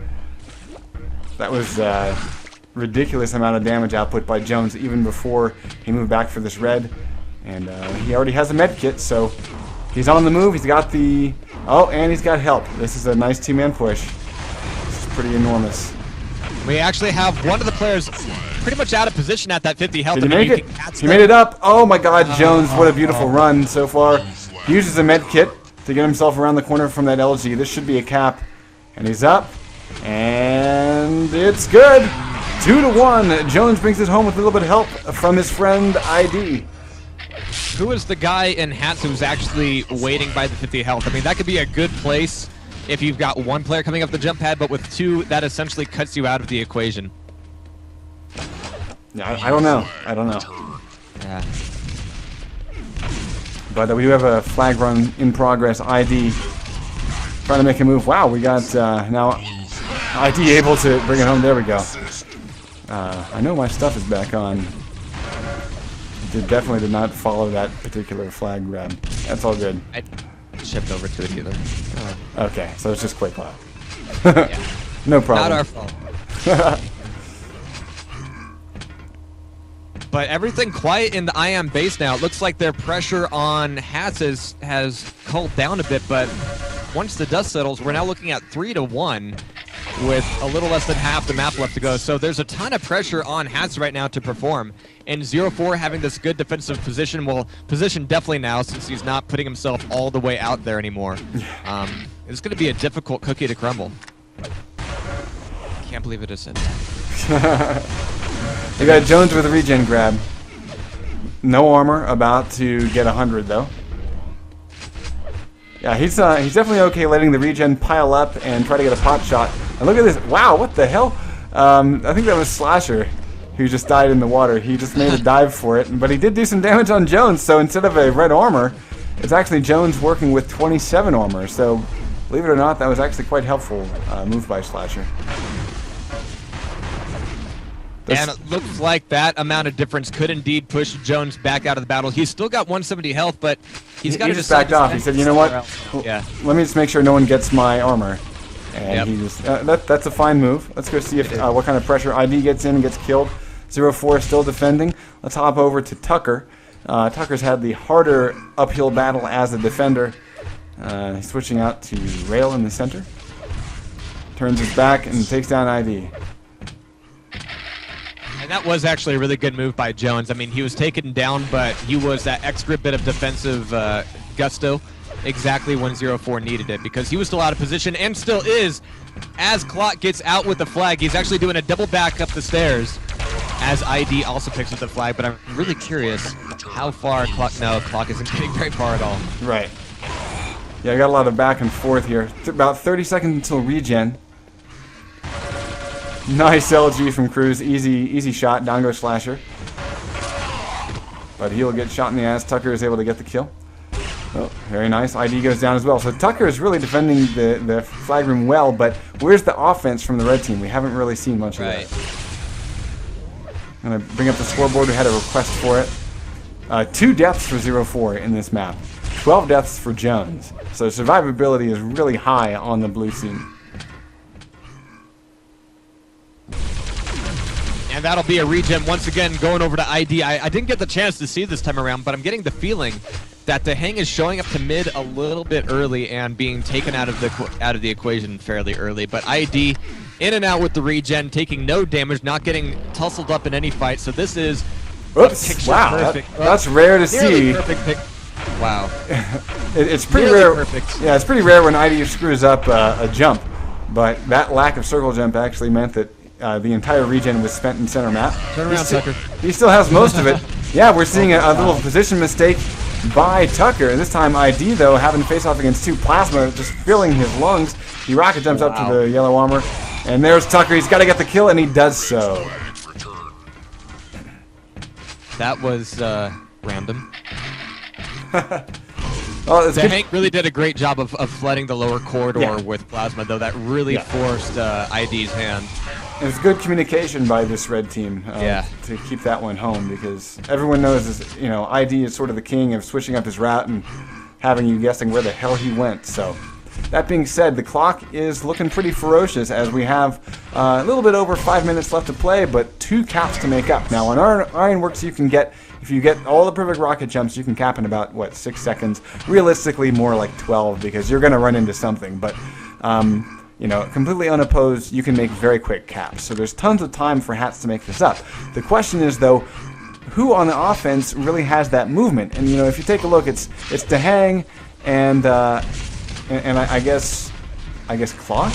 That was ridiculous amount of damage output by Jones even before he moved back for this red, and he already has a med kit, so he's on the move. He's got the and he's got help. This is a nice two-man push. This is pretty enormous. We actually have one of the players pretty much out of position at that 50 health. Did he make it? He made it up. Oh my god, Jones, what a beautiful run so far. He uses a med kit to get himself around the corner from that LG. This should be a cap, and he's up, and it's good. 2-1. Jones brings it home with a little bit of help from his friend ID. Who is the guy in hats who's actually waiting by the 50 health? I mean, that could be a good place if you've got one player coming up the jump pad, but with two, that essentially cuts you out of the equation. Yeah, I don't know. Yeah. But we do have a flag run in progress. ID trying to make a move. Wow, we got now ID able to bring it home. There we go. I know my stuff is back on. Definitely did not follow that particular flag grab. That's all good. I shipped over to it either. Okay, so it's just quick cloud. Yeah. No problem. Not our fault. But everything quiet in the IM base now. It looks like their pressure on hats has culled down a bit, but once the dust settles, we're now looking at 3-1 with a little less than half the map left to go. So there's a ton of pressure on hats right now to perform. And 0-4 having this good defensive position, well, position definitely now since he's not putting himself all the way out there anymore. It's going to be a difficult cookie to crumble. Can't believe it is said that. We got Jones with a regen grab. No armor, about to get 100 though. Yeah, he's definitely okay letting the regen pile up and try to get a pot shot. And look at this! Wow, what the hell? I think that was Slasher who just died in the water. He just made a dive for it, but he did do some damage on Jones. So instead of a red armor, it's actually Jones working with 27 armor. So believe it or not, that was actually quite helpful move by Slasher. And it looks like that amount of difference could indeed push Jones back out of the battle. He's still got 170 health, but he's got to just backed off. He said, "You know what? Yeah. Let me just make sure no one gets my armor." And Yep. he just that's a fine move. Let's go see if what kind of pressure ID gets in and gets killed. 0-4 still defending. Let's hop over to Tucker. Tucker's had the harder uphill battle as a defender. He's switching out to Rail in the center. Turns his back and takes down ID. And that was actually a really good move by Jones. I mean, he was taken down, but he was that extra bit of defensive gusto exactly when 0-4 needed it, because he was still out of position and still is. As Clock gets out with the flag, he's actually doing a double back up the stairs as ID also picks up the flag, but I'm really curious how far Clock... No, Clock isn't getting very far at all. Right. Yeah, I got a lot of back and forth here. About 30 seconds until regen. Nice LG from Cruz. Easy shot. Down goes Slasher. But he'll get shot in the ass. Tucker is able to get the kill. Oh, very nice. ID goes down as well. So Tucker is really defending the flag room well, but where's the offense from the red team? We haven't really seen much of that. I'm going to bring up the scoreboard. We had a request for it. 2 deaths for 0-4 in this map. 12 deaths for Jones. So survivability is really high on the blue team. And that'll be a regen once again going over to ID. I didn't get the chance to see this time around, but I'm getting the feeling that the hang is showing up to mid a little bit early and being taken out of the equation fairly early. But ID in and out with the regen, taking no damage, not getting tussled up in any fight. So this is oops! Wow, that's rare to see. Perfect pick. Wow. It's pretty Nearly rare. Perfect. Yeah, it's pretty rare when ID screws up a jump, but that lack of circle jump actually meant that the entire regen was spent in center map. Turn around, Tucker. He still has most of it. Yeah, we're seeing a little position mistake by Tucker. This time ID, though, having to face off against 2 plasma, just filling his lungs. He rocket jumps up to the yellow armor. And there's Tucker. He's got to get the kill, and he does so. That was random. Well, Hank really did a great job of flooding the lower corridor with plasma, though that really forced ID's hand. It's good communication by this red team to keep that one home, because everyone knows ID is sort of the king of switching up his route and having you guessing where the hell he went. So that being said, the clock is looking pretty ferocious as we have a little bit over 5 minutes left to play, but 2 caps to make up. Now on Ironworks you can get, if you get all the perfect rocket jumps, you can cap in about, what, 6 seconds. Realistically more like 12, because you're going to run into something, but completely unopposed, you can make very quick caps. So there's tons of time for Hats to make this up. The question is, though, who on the offense really has that movement? And if you take a look, it's Dehang and I guess Clock.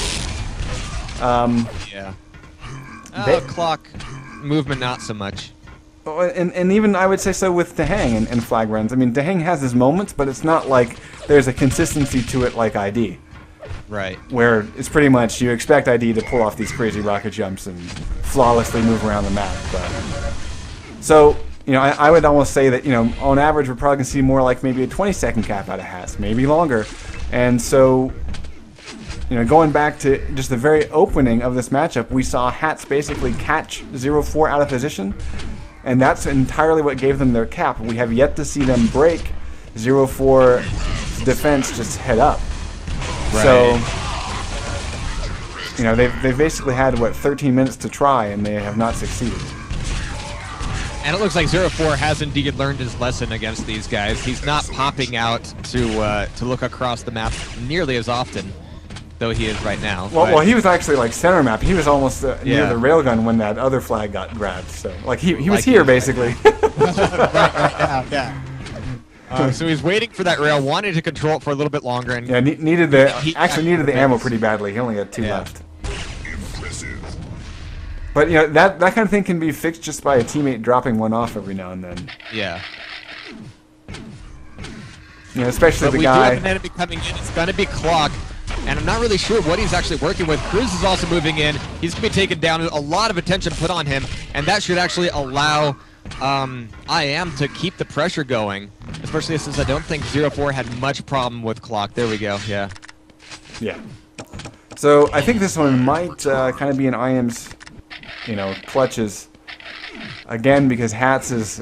Clock movement not so much. And even I would say so with Dehang and flag runs. I mean, Dehang has his moments, but it's not like there's a consistency to it like ID. Right. Where it's pretty much you expect ID to pull off these crazy rocket jumps and flawlessly move around the map. But so, I would almost say that, on average we're probably going to see more like maybe a 20-second cap out of Hats, maybe longer. And so, going back to just the very opening of this matchup, we saw Hats basically catch 0-4 out of position, and that's entirely what gave them their cap. We have yet to see them break 0-4 defense just head up. Right. So, they've basically had, 13 minutes to try, and they have not succeeded. And it looks like 0-4 has indeed learned his lesson against these guys. He's not popping out to look across the map nearly as often, though he is right now. Well, he was actually like center map. He was almost near the railgun when that other flag got grabbed. So, he was here, basically. Yeah. So he's waiting for that rail, wanting to control it for a little bit longer, and needed the ammo pretty badly. He only had 2 left. But that kind of thing can be fixed just by a teammate dropping one off every now and then. Yeah. Especially but the guy. We do have an enemy coming in. It's going to be Clock, and I'm not really sure what he's actually working with. Cruz is also moving in. He's going to be taken down. A lot of attention put on him, and that should actually allow IAM to keep the pressure going, especially since I don't think 0-4 had much problem with Clock. There we go. Yeah. Yeah. So I think this one might kind of be in IAM's, clutches again, because Hats is,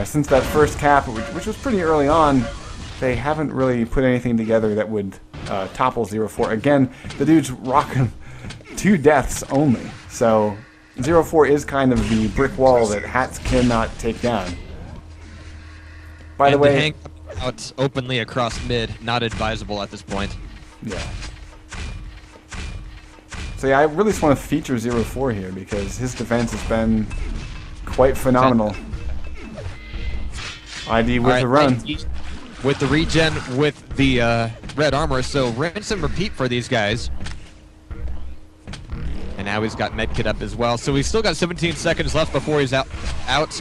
since that first cap, which was pretty early on, they haven't really put anything together that would topple 0-4. Again, the dude's rocking 2 deaths only, so 0-4 is kind of the brick wall that Hats cannot take down. By the way, out openly across mid. Not advisable at this point. Yeah. So yeah, I really just want to feature 0-4 here because his defense has been quite phenomenal. ID with the run. ID with the regen, with the red armor. So rinse and repeat for these guys. And now he's got medkit up as well. So he's still got 17 seconds left before he's out.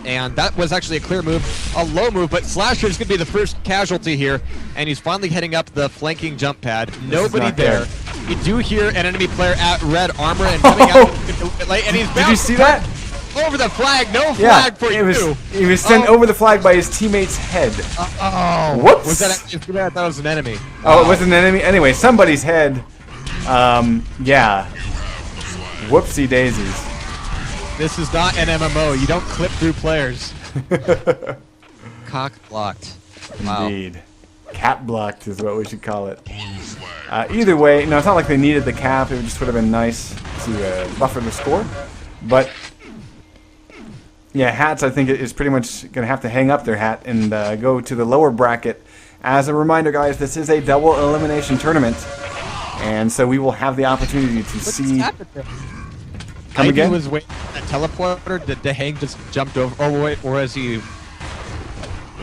And that was actually a clear move, a low move, but Slasher is going to be the first casualty here. And he's finally heading up the flanking jump pad. Nobody there. You do hear an enemy player at red armor and coming out a little bit late. And he's Did you see that? Over the flag. No flag for you. He was sent over the flag by his teammate's head. Oh. Whoops. Was that actually, I thought it was an enemy. Oh, it was an enemy? Anyway, somebody's head. Yeah. Whoopsie daisies. This is not an MMO. You don't clip through players. Cock blocked. Wow. Indeed. Cap blocked is what we should call it. Either way, no, it's not like they needed the cap. It just would have been nice to buffer the score. But, yeah, Hats, I think, is pretty much going to have to hang up their hat and go to the lower bracket. As a reminder, guys, this is a double elimination tournament. And so we will have the opportunity to see... Come again? Was waiting for that teleporter. Did Dehang just jumped over? Oh, wait, or is he...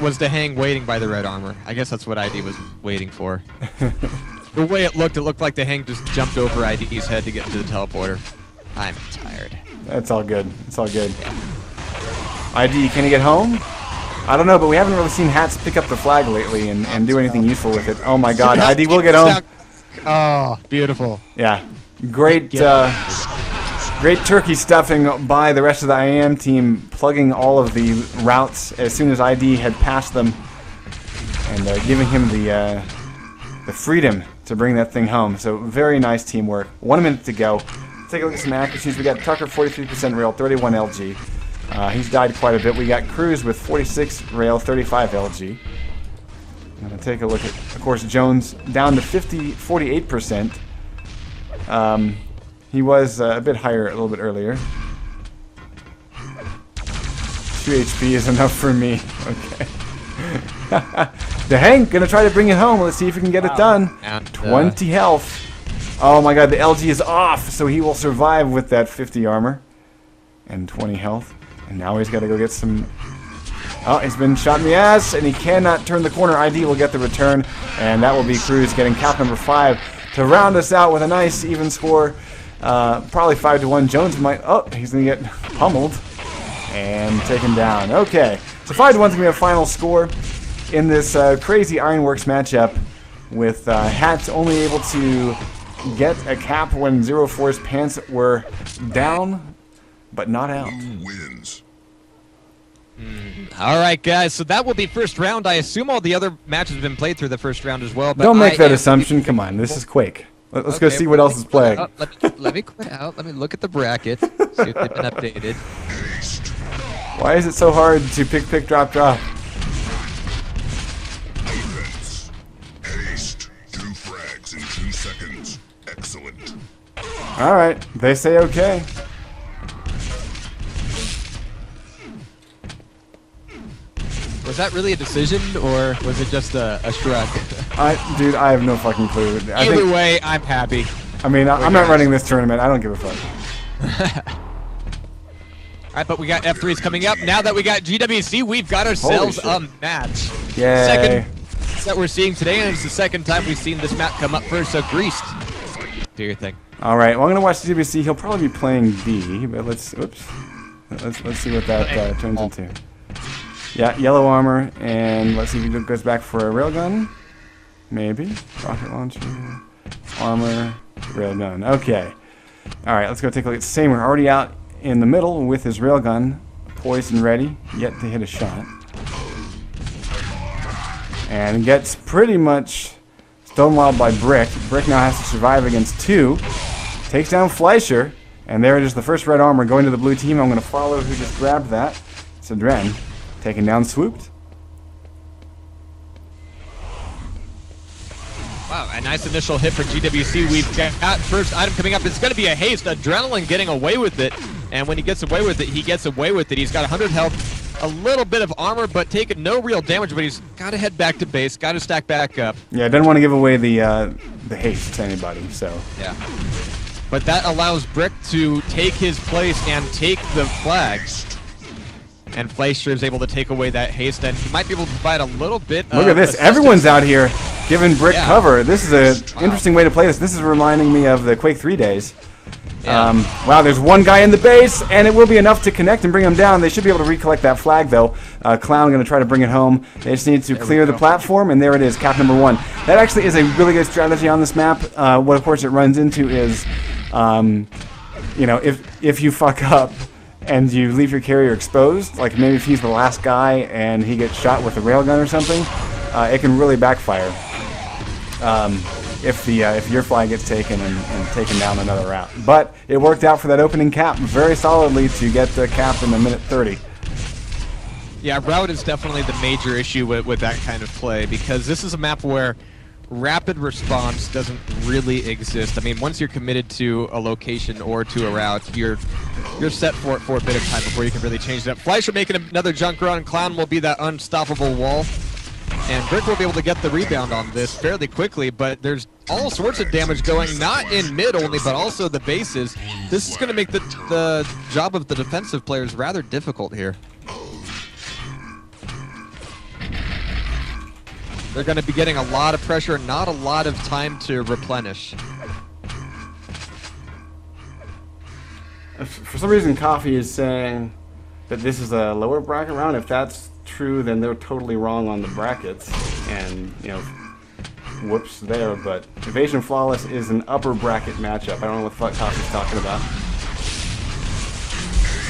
Was Dehang waiting by the red armor? I guess that's what ID was waiting for. The way it looked like Dehang just jumped over ID's head to get into the teleporter. I'm tired. That's all good. It's all good. ID, can he get home? I don't know, but we haven't really seen Hats pick up the flag lately and do anything useful with it. Oh my god, ID will get home. Oh, beautiful. Yeah. Great, great turkey stuffing by the rest of the IAM team, plugging all of the routes as soon as ID had passed them and giving him the freedom to bring that thing home. So very nice teamwork. 1 minute to go. Let's take a look at some accuracies. We got Tucker 43% rail, 31 LG. He's died quite a bit. We got Cruz with 46 rail, 35 LG. I'm going to take a look at, of course, Jones down to 48%. He was a bit higher a little bit earlier. 2 HP is enough for me. Okay. Dehang, gonna try to bring it home. Let's see if we can get it done. 20 health. Oh my god, the LG is off, so he will survive with that 50 armor. And 20 health. And now he's got to go get some... Oh, he's been shot in the ass, and he cannot turn the corner. ID will get the return, and that will be Cruz getting cap number 5 to round us out with a nice even score. Probably 5-1. Jones might... Oh, he's going to get pummeled and taken down. Okay, so 5-1 is going to be a final score in this crazy Ironworks matchup with Hats only able to get a cap when 0-4's pants were down, but not out. Wins. All right, guys. So that will be first round. I assume all the other matches have been played through the first round as well. But don't make that assumption. Come on, this is Quake. Let's go see what else is playing. Let me quit out. Let me look at the bracket. See if they've been updated. Why is it so hard to pick, drop? Defense. Haste. 2 frags in 2 seconds. Excellent. All right, they say okay. Was that really a decision, or was it just a shrug? Dude, I have no fucking clue. Either way, I'm happy. I mean, I'm not running this tournament. I don't give a fuck. All right, but we got F3s coming up. Now that we got GWC, we've got ourselves a match. Yay. Second that we're seeing today, and it's the second time we've seen this map come up first. So Greased, do your thing. All right, well, I'm gonna watch GWC. He'll probably be playing B, but let's see what that turns into. Yeah, yellow armor, and let's see if he goes back for a railgun. Maybe. Rocket launcher, armor, railgun. Okay. Alright, let's go take a look at Samer. Already out in the middle with his railgun, poised and ready, yet to hit a shot. And gets pretty much stonewalled by Brick. Brick now has to survive against 2. Takes down Fleischer, and there it is, the first red armor going to the blue team. I'm going to follow who just grabbed that. It's Adren. Taken down, swooped. Wow, a nice initial hit for GWC. We've got first item coming up. It's going to be a haste. Adrenaline getting away with it. And when he gets away with it, he gets away with it. He's got 100 health. a little bit of armor, but taking no real damage. But he's got to head back to base, got to stack back up. Yeah, doesn't want to give away the haste to anybody. So yeah, but that allows Brick to take his place and take the flags. And Fleischer is able to take away that haste, and he might be able to provide a little bit. Look at this! assistance. Everyone's out here giving Brick Yeah. cover. This is an interesting way to play this. This is reminding me of the Quake 3 days. Yeah. Wow, there's one guy in the base, and it will be enough to connect and bring him down. They should be able to recollect that flag, though. Clown going to try to bring it home. They just need to clear the platform, and there it is, cap number 1. That actually is a really good strategy on this map. What, of course, it runs into is, you know, if you fuck up and you leave your carrier exposed, like maybe if he's the last guy and he gets shot with a railgun or something, it can really backfire. If your flag gets taken and taken down another route. But it worked out for that opening cap very solidly to get the cap in a minute 30. Yeah, route is definitely the major issue with that kind of play, because this is a map where rapid response doesn't really exist. I mean, once you're committed to a location or to a route, you're set for it for a bit of time before you can really change it up. Fleischer making another junk run, and Clown will be that unstoppable wall. And Brick will be able to get the rebound on this fairly quickly, but there's all sorts of damage going, not in mid only, but also the bases. This is going to make the job of the defensive players rather difficult here. They're going to be getting a lot of pressure and not a lot of time to replenish. For some reason, Coffee is saying that this is a lower bracket round. If that's true, then they're totally wrong on the brackets. And, you know, whoops there. But Evasion Flawless is an upper bracket matchup. I don't know what the fuck Coffee's talking about.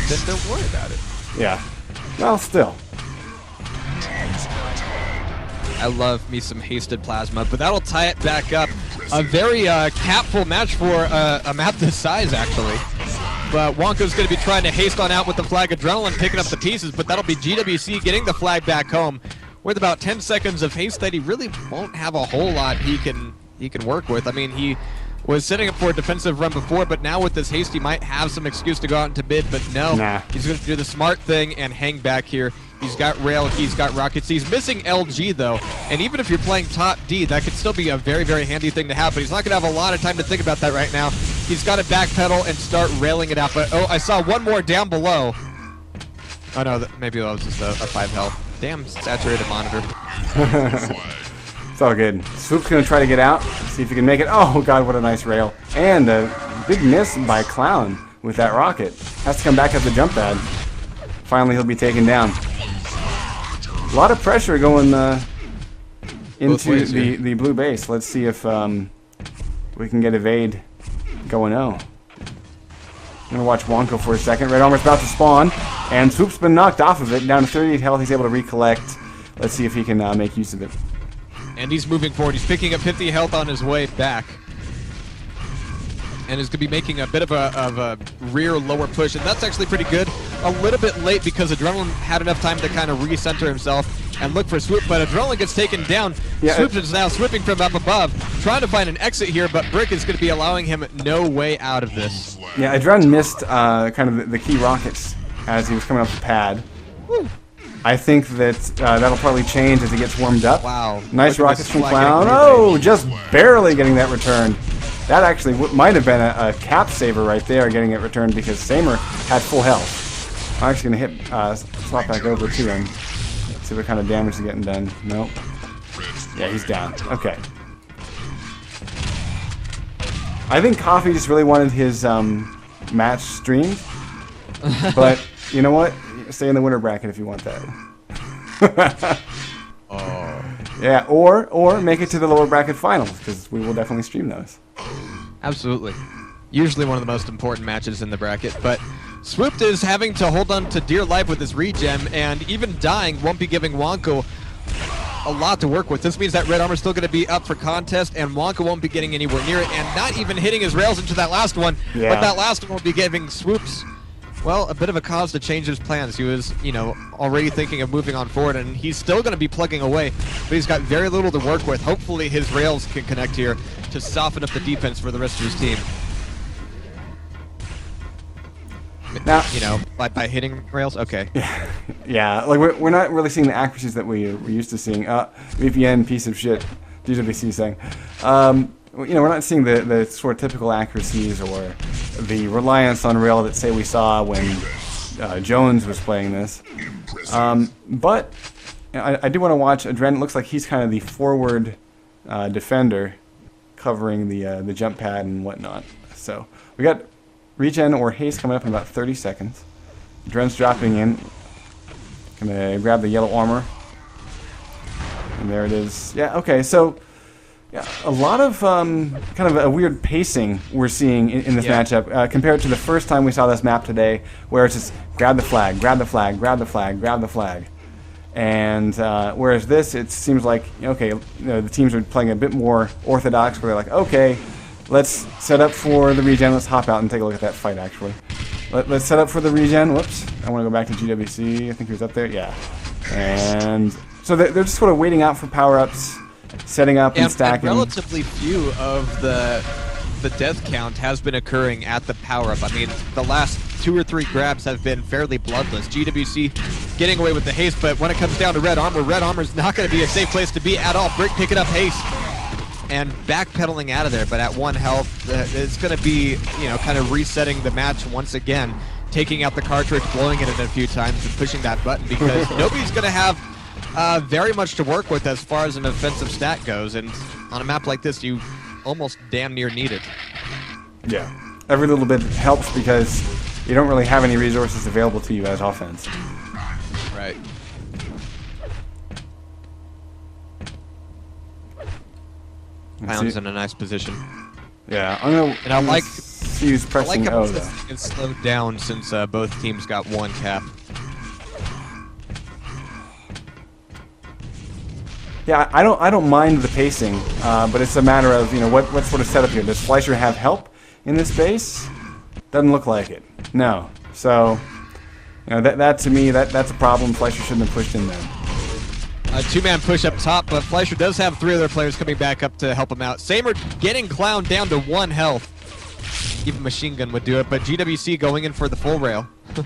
Then don't worry about it. Yeah. Well, still. I love me some hasted plasma, but that'll tie it back up. A very capful match for a map this size, actually. But Wonko's going to be trying to haste on out with the flag. Adrenaline picking up the pieces, but that'll be GWC getting the flag back home with about 10 seconds of haste that he really won't have a whole lot he can work with. I mean, he was setting up for a defensive run before, but now with this haste, he might have some excuse to go out into mid, but no. Nah. He's going to do the smart thing and hang back here. He's got rail, he's got rockets. He's missing LG, though, and even if you're playing top D, that could still be a very, very handy thing to have, but he's not going to have a lot of time to think about that right now. He's got to backpedal and start railing it out, but oh, I saw one more down below. Oh, no, maybe that was just a 5 health. Damn, saturated monitor. It's all good. Swoop's going to try to get out, see if he can make it. Oh, God, what a nice rail. And a big miss by Clown with that rocket. Has to come back at the jump pad. Finally, he'll be taken down. A lot of pressure going into ways, the blue base. Let's see if we can get evade going. Oh. I'm going to watch Wonko for a second. Red Armor's about to spawn, and Swoop's been knocked off of it. Down to 38 health. He's able to recollect. Let's see if he can make use of it. And he's moving forward. He's picking up 50 health on his way back. And is going to be making a bit of a rear lower push, and that's actually pretty good. A little bit late because Adrenaline had enough time to kind of recenter himself and look for Swoop, but Adrenaline gets taken down. Yeah, Swoop is now swooping from up above, trying to find an exit here, but Brick is going to be allowing him no way out of this. Yeah, Adrenaline missed kind of the key rockets as he was coming up the pad. Woo. I think that that'll probably change as he gets warmed up. Wow. Nice Look at rockets this from flag Clown. getting Oh, just barely getting that return. That actually might have been a cap saver right there, getting it returned, because Samer had full health. I'm actually going to hit swap back over to him. See what kind of damage is getting done. Nope. Yeah, he's down. Okay. I think Coffee just really wanted his match streamed. But you know what? Stay in the winner bracket if you want that. Oh. Yeah, or make it to the lower bracket finals, because we will definitely stream those. Absolutely. Usually one of the most important matches in the bracket, but Swooped is having to hold on to dear life with his regen, and even dying won't be giving Wonko a lot to work with. This means that Red Armor's still going to be up for contest, and Wonko won't be getting anywhere near it, and not even hitting his rails into that last one. Yeah. But that last one will be giving Swoops, well, a bit of a cause to change his plans. He was, you know, already thinking of moving on forward, and he's still going to be plugging away, but he's got very little to work with. Hopefully his rails can connect here to soften up the defense for the rest of his team. Now, you know, by hitting rails. Okay. yeah, like we're not really seeing the accuracies that we're used to seeing. VPN piece of shit, GWC saying. You know, we're not seeing the sort of typical accuracies or the reliance on rail that say we saw when Jones was playing this. But I do want to watch Adren. It looks like he's kind of the forward defender, covering the jump pad and whatnot. So we got regen or haste coming up in about 30 seconds. Adren's dropping in. Gonna grab the yellow armor. And there it is. Yeah, okay, so yeah, a lot of kind of a weird pacing we're seeing in this matchup compared to the first time we saw this map today, where it's just grab the flag, grab the flag, grab the flag, grab the flag. And whereas this, it seems like, okay, you know, the teams are playing a bit more orthodox, where they're like, okay, let's set up for the regen. Let's hop out and take a look at that fight, actually. Let's set up for the regen. Whoops. I want to go back to GWC. I think he was up there. Yeah. And so they're just sort of waiting out for power-ups, setting up and stacking. And relatively few of the death count has been occurring at the power-up. I mean, the last 2 or 3 grabs have been fairly bloodless. GWC getting away with the haste, but when it comes down to red armor's not going to be a safe place to be at all. Brick picking up haste and backpedaling out of there, but at 1 health, it's going to be, you know, kind of resetting the match once again, taking out the cartridge, blowing it in a few times, and pushing that button, because nobody's going to have very much to work with as far as an offensive stat goes, and on a map like this, you almost damn near need it. Yeah, every little bit helps because you don't really have any resources available to you as offense. Right. Pound's in a nice position. Yeah, I'm gonna. And I like see who's pressing how O. it's slowed down since both teams got 1 cap. Yeah, I don't mind the pacing, but it's a matter of, you know, what sort of setup here. Does Fleischer have help in this base? Doesn't look like it. No. So, you know, that to me that's a problem. Fleischer shouldn't have pushed in there. A 2-man push up top, but Fleischer does have 3 other players coming back up to help him out. Samer getting Clown down to 1 health. Even Machine Gun would do it, but GWC going in for the full rail. The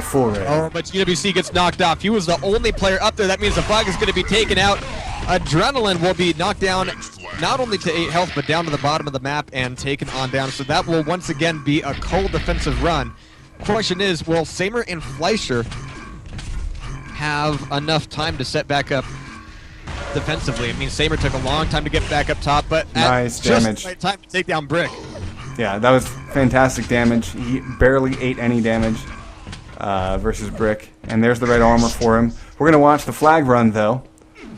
full rail. Oh, but GWC gets knocked off. He was the only player up there. That means the flag is going to be taken out. Adrenaline will be knocked down not only to 8 health, but down to the bottom of the map and taken on down. So that will once again be a cold defensive run. Question is, will Samer and Fleischer have enough time to set back up defensively? I mean, Samer took a long time to get back up top, but nice just damage. the right time to take down Brick. Yeah, that was fantastic damage. He barely ate any damage versus Brick, and there's the red armor for him. We're gonna watch the flag run though.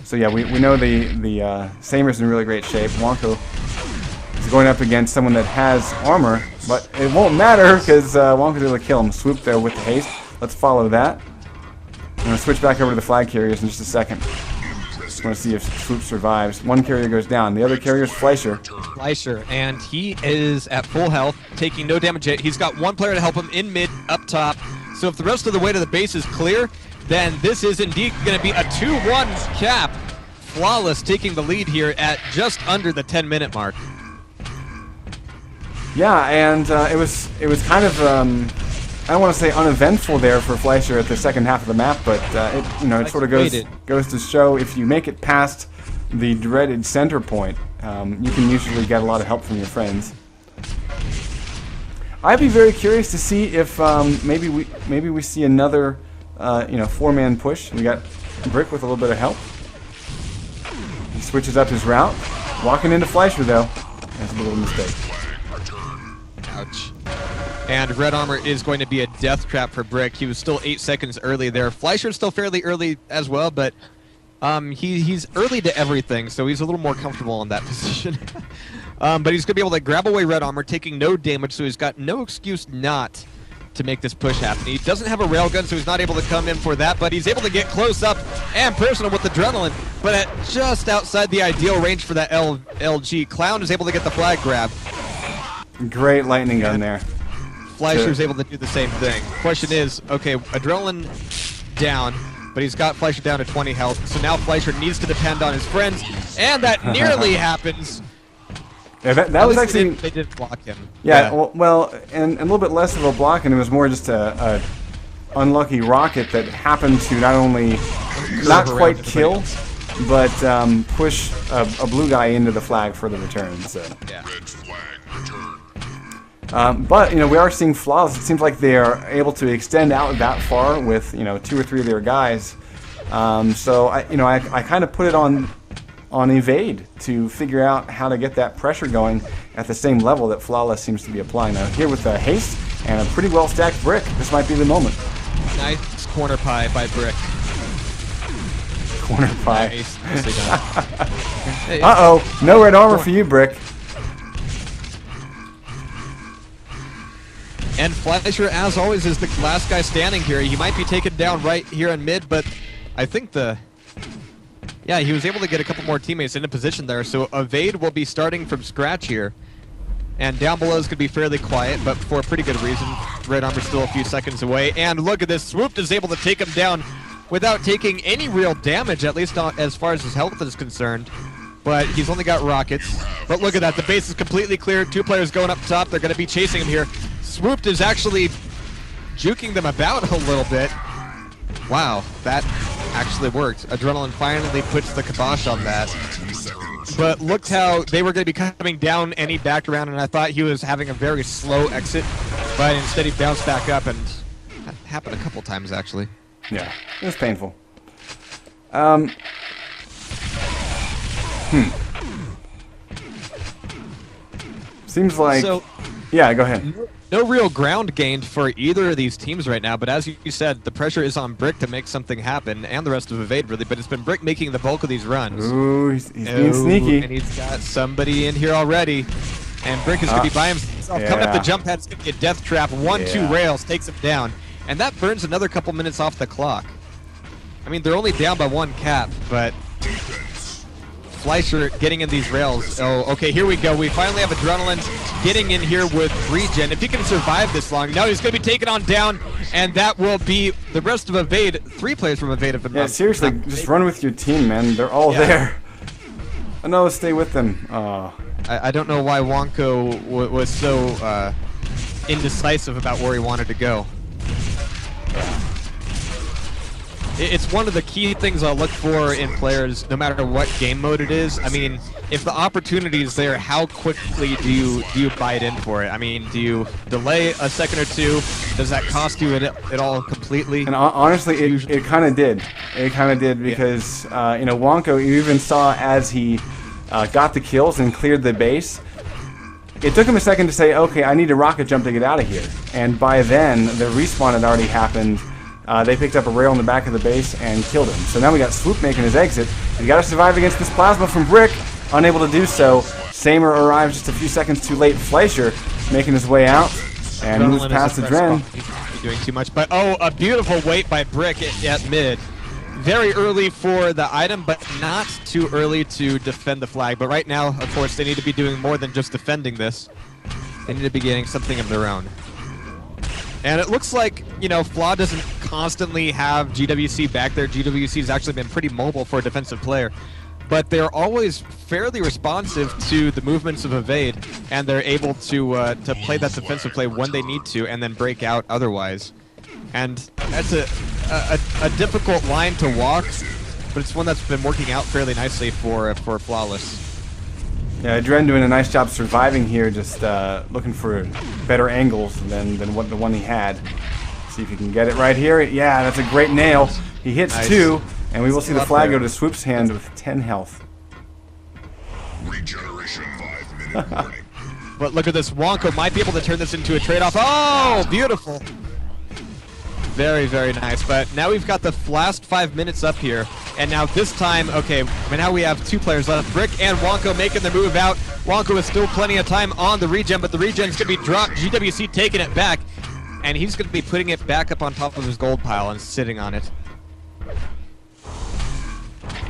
So yeah, we know the Samer's in really great shape. Wonko is going up against someone that has armor, but it won't matter because Wonko's gonna kill him. Swoop there with the haste. Let's follow that. I'm going to switch back over to the flag carriers in just a second. Just want to see if Swoop survives. 1 carrier goes down. The other carrier is Fleischer. Fleischer, and he is at full health, taking no damage yet. He's got 1 player to help him in mid, up top. So if the rest of the way to the base is clear, then this is indeed going to be a 2-1 cap. Flawless taking the lead here at just under the 10-minute mark. Yeah, and it was kind of I don't want to say uneventful there for Fleischer at the second half of the map, but it sort of goes to show if you make it past the dreaded center point, you can usually get a lot of help from your friends. I'd be very curious to see if maybe we see another 4-man push. We got Brick with a little bit of help. He switches up his route, walking into Fleischer though. That's a little mistake. Ouch. And red armor is going to be a death trap for Brick. He was still 8 seconds early there. Fleischer's still fairly early as well, but he's early to everything, so he's a little more comfortable in that position. But he's going to be able to grab away red armor, taking no damage, so he's got no excuse not to make this push happen. He doesn't have a railgun, so he's not able to come in for that, but he's able to get close up and personal with adrenaline, but at just outside the ideal range for that LG. Clown is able to get the flag grab. Great lightning gun there. Fleischer's able to do the same thing. Question is, okay, adrenaline down, but he's got Fleischer down to 20 health, so now Fleischer needs to depend on his friends, and that nearly happens. Yeah, that At was least actually... they did block him. Yeah, well, and a little bit less of a block, and it was more just a unlucky rocket that happened to not only not quite kill, but push a blue guy into the flag for the return. So. Yeah. Red flag returned. But you know, we are seeing Flawless. It seems like they are able to extend out that far with 2 or 3 of their guys. So I kind of put it on Evade to figure out how to get that pressure going at the same level that Flawless seems to be applying. Now here with a haste and a pretty well stacked brick, this might be the moment. Nice corner pie by Brick. Corner pie. Nice. Nicely done. Hey, Uh-oh, no red armor for you, Brick. And Fleischer, as always, is the last guy standing here. He might be taken down right here in mid, but I think yeah, he was able to get a couple more teammates into position there, so Evade will be starting from scratch here. And down below is going to be fairly quiet, but for a pretty good reason. Red Armor's still a few seconds away, and look at this. Swooped is able to take him down without taking any real damage, at least not as far as his health is concerned. But he's only got rockets. But look at that, the base is completely cleared. 2 players going up top, they're going to be chasing him here. Swooped is actually juking them about a little bit. Wow, that actually worked. Adrenaline finally puts the kibosh on that. But looked how they were going to be coming down, and he backed around, and I thought he was having a very slow exit, but instead he bounced back up, and that happened a couple times actually. Yeah, it was painful. Seems like... So, yeah, go ahead. no real ground gained for either of these teams right now, but as you said, the pressure is on Brick to make something happen, and the rest of Evade really, but it's been Brick making the bulk of these runs. Ooh, he's being sneaky. And he's got somebody in here already, and Brick is going to be by himself. Coming up the jump pad, it's going to be a death trap. 1-2 rails, takes him down, and that burns another couple minutes off the clock. I mean, they're only down by 1 cap, but Fleischer getting in these rails. Oh, okay, here we go. We finally have Adrenaline getting in here with regen. If he can survive this long, no, he's going to be taken on down, and that will be the rest of Evade. 3 players from Evade have been Yeah, seriously, just run with your team, man. They're all there. Oh, no, stay with them. I don't know why Wonko was so indecisive about where he wanted to go. It's one of the key things I'll look for in players, no matter what game mode it is. I mean, if the opportunity is there, how quickly do you bite in for it? I mean, do you delay a second or two? Does that cost you it all completely? And honestly, it kind of did. It kind of did because, Wonko, you even saw as he got the kills and cleared the base, it took him a second to say, okay, I need a rocket jump to get out of here. And by then, the respawn had already happened. They picked up a rail in the back of the base and killed him. So now we got Swoop making his exit. He's got to survive against this plasma from Brick. Unable to do so. Samer arrives just a few seconds too late. Fleischer making his way out and moves past the Dren. He's doing too much, but oh, a beautiful wait by Brick at mid. Very early for the item, but not too early to defend the flag. But right now, of course, they need to be doing more than just defending this. They need to be getting something of their own. And it looks like, Flaw doesn't constantly have GWC back there. GWC has actually been pretty mobile for a defensive player. But they're always fairly responsive to the movements of Evade, and they're able to play that defensive play when they need to and then break out otherwise. And that's a difficult line to walk, but it's one that's been working out fairly nicely for Flawless. Yeah, Dren doing a nice job surviving here, just looking for better angles than what the one he had. See if he can get it right here. Yeah, that's a great nail. He hits nice. 2, and we will see the flag go to Swoop's hand with 10 health. Regeneration 5-minute warning. But look at this. Wonko might be able to turn this into a trade-off. Oh, beautiful. Very, very nice. But now we've got the last 5 minutes up here. And now this time, okay, now we have 2 players left. Brick and Wonko making the move out. Wonko has still plenty of time on the regen, but the regen's going to be dropped. GWC taking it back. And he's going to be putting it back up on top of his gold pile and sitting on it.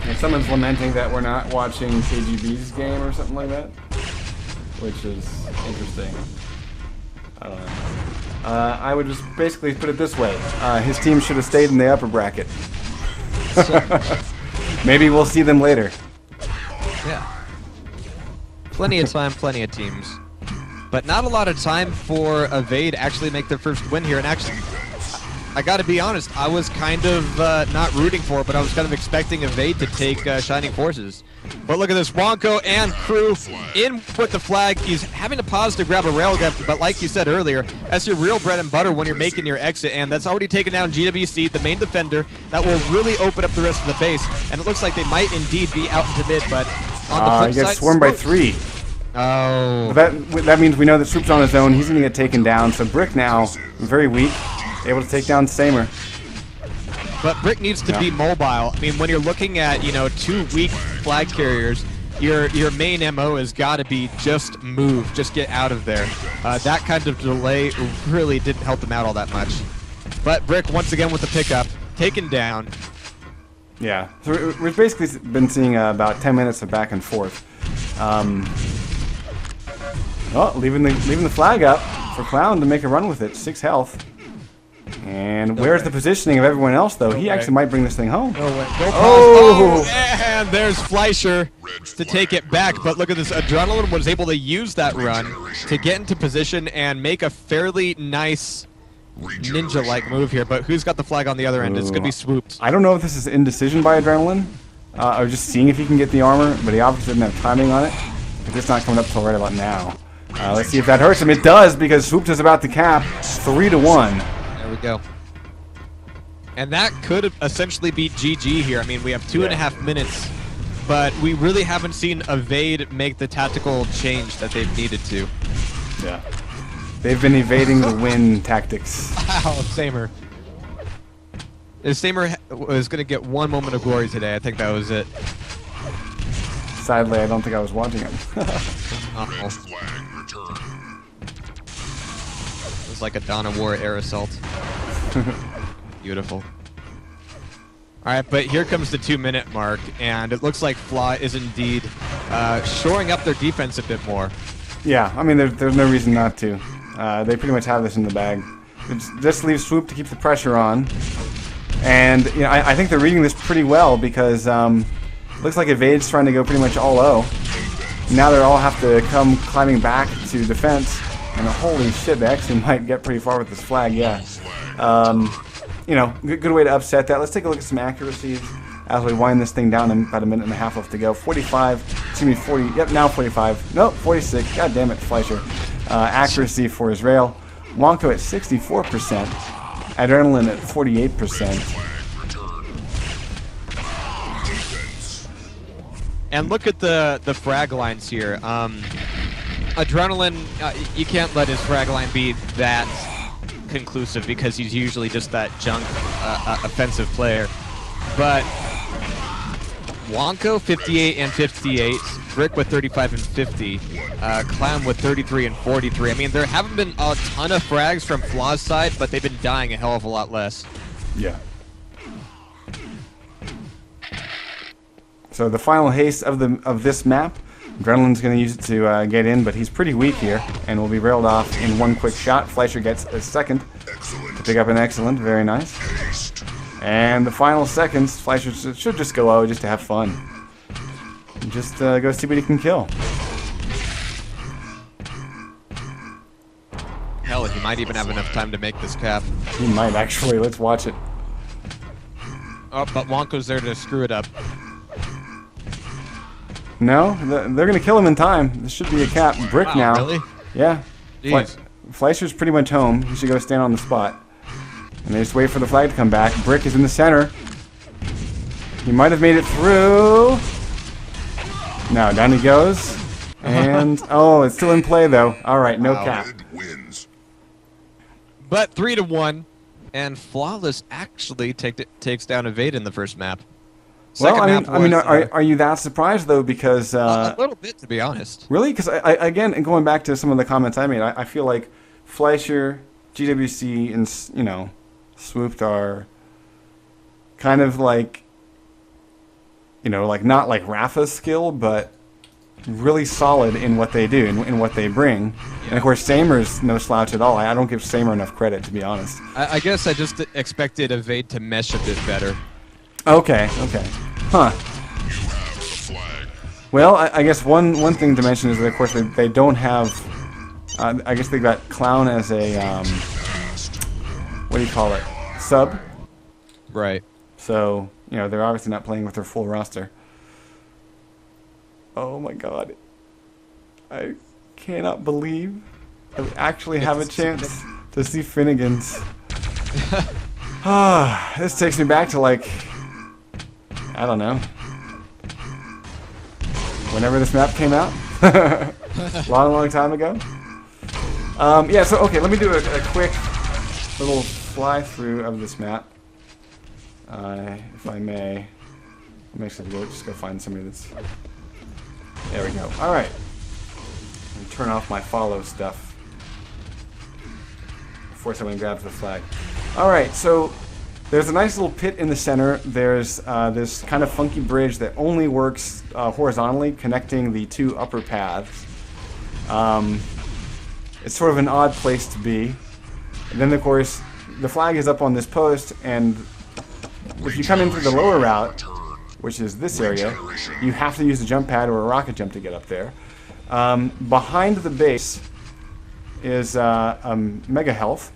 And someone's lamenting that we're not watching KGB's game or something like that, which is interesting. I don't know. I would just basically put it this way. His team should have stayed in the upper bracket. Maybe we'll see them later. Yeah. Plenty of time, plenty of teams. But not a lot of time for Evade actually make their first win here. And actually, I gotta be honest, I was kind of not rooting for it, but I was kind of expecting Evade to take Shining Forces. But look at this, Wonko and crew in with the flag. He's having to pause to grab a railgun, but like you said earlier, that's your real bread and butter when you're making your exit, and that's already taken down GWC, the main defender. That will really open up the rest of the base, and it looks like they might indeed be out into mid, but on the flip he side... gets swarmed by 3. Oh. That means we know that Swoop's on his own. He's going to get taken down. So Brick now, very weak, able to take down Samer. But Brick needs to be mobile. I mean, when you're looking at, 2 weak flag carriers, your main MO has got to be just move, just get out of there. That kind of delay really didn't help them out all that much. But Brick, once again with the pickup, taken down. Yeah, so we've basically been seeing about 10 minutes of back and forth. Leaving the flag up for Clown to make a run with it. 6 health. And where's the positioning of everyone else, though? He actually might bring this thing home. Oh, and there's Fleischer to take it back. But look at this. Adrenaline was able to use that run to get into position and make a fairly nice ninja-like move here. But who's got the flag on the other end? It's going to be Swooped. I don't know if this is indecision by Adrenaline. I was just seeing if he can get the armor, but he obviously didn't have timing on it. But it's not coming up till right about now. Let's see if that hurts him. It does, because Swooped is about to cap 3-1. There we go. And that could essentially be GG here. I mean, we have 2.5 minutes, but we really haven't seen Evade make the tactical change that they've needed to. Yeah. They've been evading the win tactics. Wow, Samer. Samer was going to get one moment of glory today. I think that was it. Sadly, I don't think I was watching him. Awful. Flag return. It was like a Dawn of War air assault. Beautiful. Alright, but here comes the 2-minute mark, and it looks like Flaw is indeed shoring up their defense a bit more. Yeah, I mean, there's no reason not to. They pretty much have this in the bag. Just leaves Swoop to keep the pressure on. And, I think they're reading this pretty well, because looks like Evade's trying to go pretty much all O. Now they all have to come climbing back to defense. And holy shit, they actually might get pretty far with this flag, yeah. Good way to upset that. Let's take a look at some accuracies as we wind this thing down. And about 1.5 minutes left to go. 45, excuse me, 40, yep, now 45. Nope, 46, god damn it, Fleischer. Accuracy for Israel. Wonko at 64%. Adrenaline at 48%. And look at the frag lines here. Adrenaline, you can't let his frag line be that conclusive because he's usually just that junk offensive player. But Wonko 58 and 58, Brick with 35 and 50, Clown with 33 and 43. I mean, there haven't been a ton of frags from Flaw's side, but they've been dying a hell of a lot less. Yeah. So the final haste of this map, Adrenaline's going to use it to get in, but he's pretty weak here, and will be railed off in one quick shot. Fleischer gets a second to pick up an excellent, very nice. And the final seconds, Fleischer should just go O just to have fun. Just go see what he can kill. Hell, he might even have enough time to make this cap. He might actually. Let's watch it. Oh, but Wonko's there to screw it up. No, they're going to kill him in time. This should be a cap. Brick Wow, now. really? Yeah. Jeez. Fleischer's pretty much home. He should go stand on the spot. And they just wait for the flag to come back. Brick is in the center. He might have made it through. No, down he goes. And, oh, it's still in play, though. All right, no cap. Wins. But 3-1, and Flawless actually takes down Evade in the first map. Well, Second I mean, map was, are you that surprised, though? Because a little bit, to be honest. really, because again, going back to some of the comments I made, I feel like Fleischer, GWC, and Swooped are kind of like, like not like Rafa's skill, but really solid in what they do and in what they bring. Yeah. And of course, Samer's no slouch at all. I don't give Samer enough credit, to be honest. I guess I just expected Evade to mesh a bit better. Okay. Huh. You have the flag. Well, I guess one thing to mention is that of course they don't have. I guess they got Clown as a what do you call it? Sub. Right. So you know they're obviously not playing with their full roster. Oh my God! I cannot believe I would actually have a chance to see Finnegan's. This takes me back to like I don't know. Whenever this map came out, long time ago. Yeah, so okay, let me do a quick little fly through of this map, if I may. Let me actually just go find somebody that's. There we go. All right. Let me turn off my follow stuff before someone grabs the flag. All right, so. There's a nice little pit in the center. There's this kind of funky bridge that only works horizontally, connecting the two upper paths. It's sort of an odd place to be. And then, of course, the flag is up on this post, and if you come in through the lower route, which is this area, you have to use a jump pad or a rocket jump to get up there. Behind the base is Mega Health.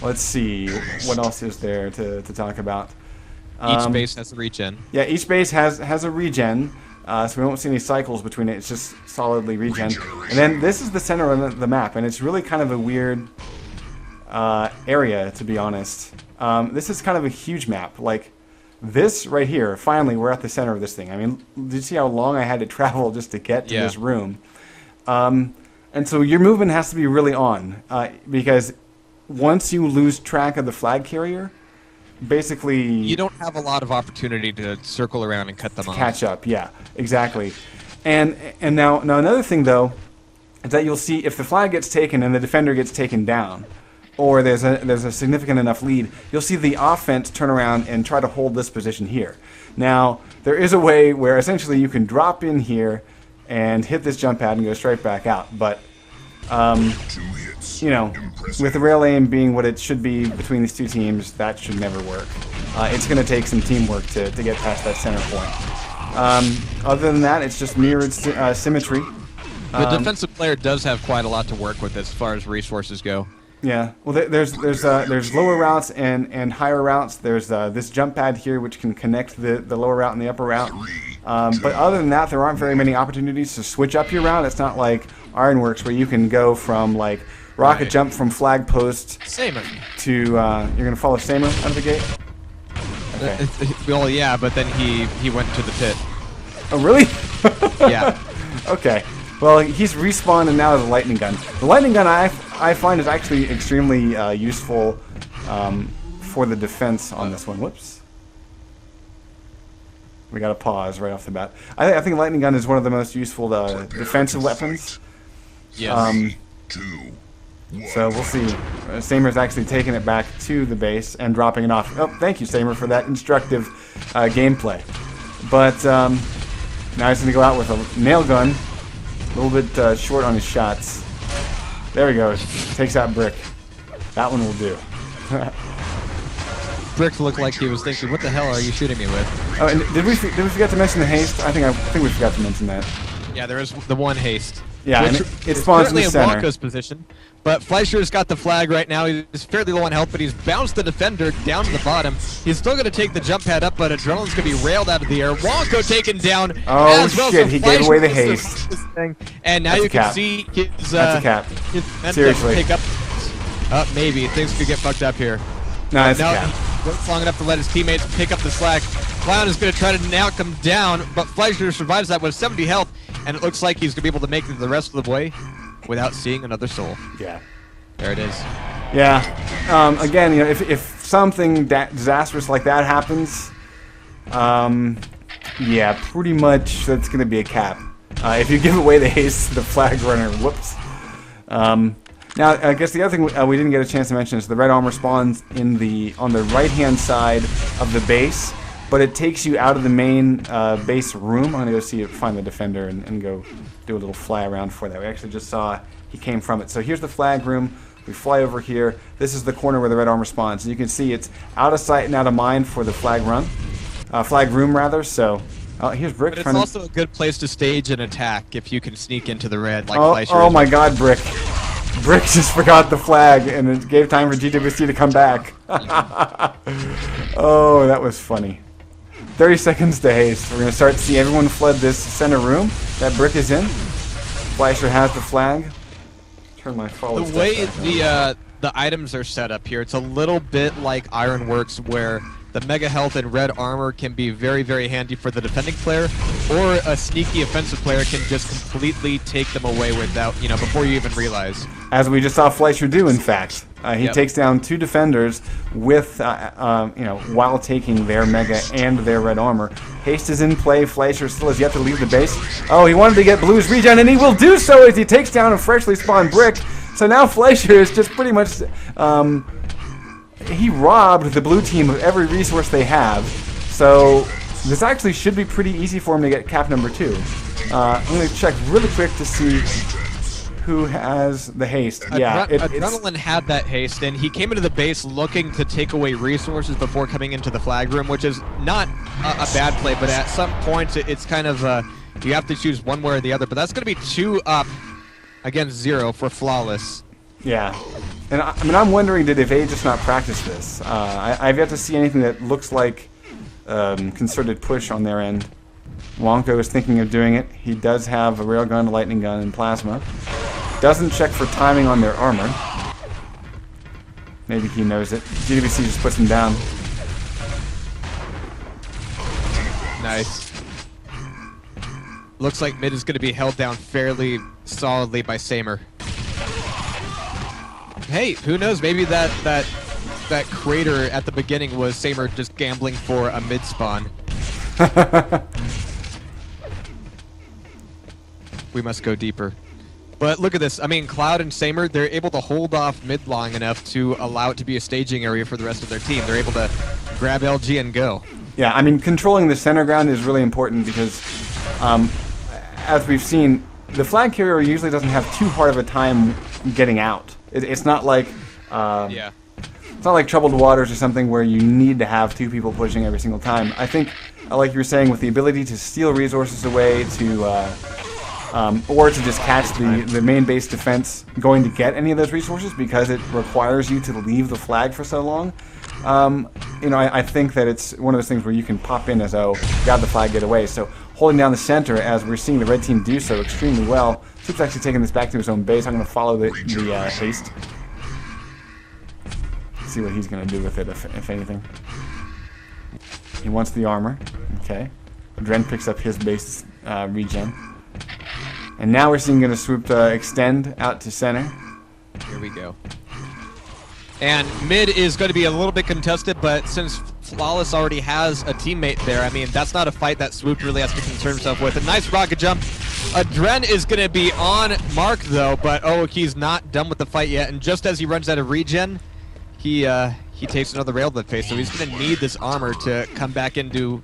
Let's see, what else is there to talk about? Each base has a regen. Yeah, each base has a regen, so we won't see any cycles between it. It's just solidly regen. And then this is the center of the map, and it's really kind of a weird area, to be honest. This is kind of a huge map. Like, this right here, finally, we're at the center of this thing. I mean, did you see how long I had to travel just to get to this room? And so your movement has to be really on, because once you lose track of the flag carrier, basically you don't have a lot of opportunity to circle around and cut them off. Catch up, yeah, exactly. And now another thing though is that you'll see if the flag gets taken and the defender gets taken down, or there's a significant enough lead, you'll see the offense turn around and try to hold this position here. Now there is a way where essentially you can drop in here and hit this jump pad and go straight back out, but you know, with the rail aim being what it should be between these two teams, that should never work. It's going to take some teamwork to get past that center point. Other than that, it's just mirrored symmetry. The defensive player does have quite a lot to work with as far as resources go. Yeah, well, there's lower routes and higher routes. There's this jump pad here which can connect the lower route and the upper route. But other than that, there aren't very many opportunities to switch up your route. It's not like Ironworks where you can go from like rocket jump from flag post to you're gonna follow Samer out of the gate. Okay. Well, yeah, but then he went to the pit. Oh really? Yeah. Okay. Well, he's respawned and now has a lightning gun. The lightning gun I find is actually extremely useful for the defense on this one. Whoops. We got to pause right off the bat. I think lightning gun is one of the most useful defensive weapons. Yes. So we'll see. Samer's actually taking it back to the base and dropping it off. Oh, thank you, Samer, for that instructive gameplay. But now he's going to go out with a nail gun. A little bit short on his shots. There he goes. Takes out Brick. That one will do. Brick looked like he was thinking, "What the hell are you shooting me with?" Oh, and did we forget to mention the haste? I think we forgot to mention that. Yeah, there is the one haste. Yeah, and it spawns in the center. Currently in Wonka's position, but Fleischer's got the flag right now. He's fairly low on health, but he's bounced the defender down to the bottom. He's still going to take the jump pad up, but Adrenaline's going to be railed out of the air. Wonka taken down. Oh as well, shit! so He gave away the haste. And now That's you can see his. That's a cap. Seriously. Pick up. Maybe things could get fucked up here. No, it's a Now cap. he waits long enough to let his teammates pick up the slack. Clown is going to try to knock him down, but Fleischer survives that with 70 health, and it looks like he's going to be able to make it the rest of the way without seeing another soul. Yeah. There it is. Yeah. Again, you know, if something disastrous like that happens, yeah, pretty much that's going to be a cap. If you give away the haste to the flag runner, whoops. Now, I guess the other thing we didn't get a chance to mention is the red armor spawns on the right-hand side of the base, but it takes you out of the main base room. I'm going to go find the defender and go do a little fly around for that. We actually just saw he came from it. So here's the flag room. We fly over here. This is the corner where the red armor spawns. And you can see it's out of sight and out of mind for the flag room rather. So Oh, here's Brick But it's trying to... also a good place to stage an attack if you can sneak into the red like Oh, Fleischer oh is. my god, Brick. Brick just forgot the flag, and it gave time for GWC to come back. Oh, that was funny. 30 seconds to haste. We're going to start to see everyone flood this center room that Brick is in. Fleischer has the flag. Turn my forward The step way back on. the items are set up here, it's a little bit like Ironworks, where the Mega Health and Red Armor can be very, very handy for the defending player, or a sneaky offensive player can just completely take them away without, before you even realize. As we just saw Fleischer do, in fact. He Yep. takes down 2 defenders with, while taking their Mega and their Red Armor. Haste is in play. Fleischer still has yet to leave the base. Oh, he wanted to get Blue's regen, and he will do so as he takes down a freshly spawned Brick. So now Fleischer is just pretty much... he robbed the blue team of every resource they have. So this actually should be pretty easy for him to get cap number 2. I'm going to check really quick to see who has the haste. Yeah, Adrenaline had that haste, and he came into the base looking to take away resources before coming into the flag room, which is not a bad play, but at some points it's kind of, you have to choose one way or the other. But that's going to be 2 up against 0 for Flawless. Yeah. And I'm wondering, did Evade just not practice this? I've yet to see anything that looks like concerted push on their end. Wonko is thinking of doing it. He does have a railgun, a lightning gun, and plasma. Doesn't check for timing on their armor. Maybe he knows it. GWC just puts him down. Nice. Looks like mid is going to be held down fairly solidly by Samer. Hey, who knows? Maybe that crater at the beginning was Samer just gambling for a mid spawn. We must go deeper. But look at this. I mean, Cloud and Samer, they're able to hold off mid long enough to allow it to be a staging area for the rest of their team. They're able to grab LG and go. Yeah, I mean, controlling the center ground is really important because, as we've seen, the flag carrier usually doesn't have too hard of a time getting out. It's not like Yeah. it's not like Troubled Waters or something where you need to have 2 people pushing every single time. I think, like you were saying, with the ability to steal resources away, or to just catch the main base defense going to get any of those resources because it requires you to leave the flag for so long. I think that it's one of those things where you can pop in as, grab the flag, get away. So holding down the center, as we're seeing the red team do so extremely well. Soup's actually taking this back to his own base. I'm going to follow the haste. See what he's going to do with it, if anything. He wants the armor. Okay. Dren picks up his base regen. And now we're seeing Swoop extend out to center. Here we go. And mid is going to be a little bit contested, but since Flawless already has a teammate there, I mean, that's not a fight that Swoop really has to concern himself with. A nice rocket jump. Dren is going to be on mark, though, but he's not done with the fight yet. And just as he runs out of regen, he takes another rail to the face, so he's going to need this armor to come back into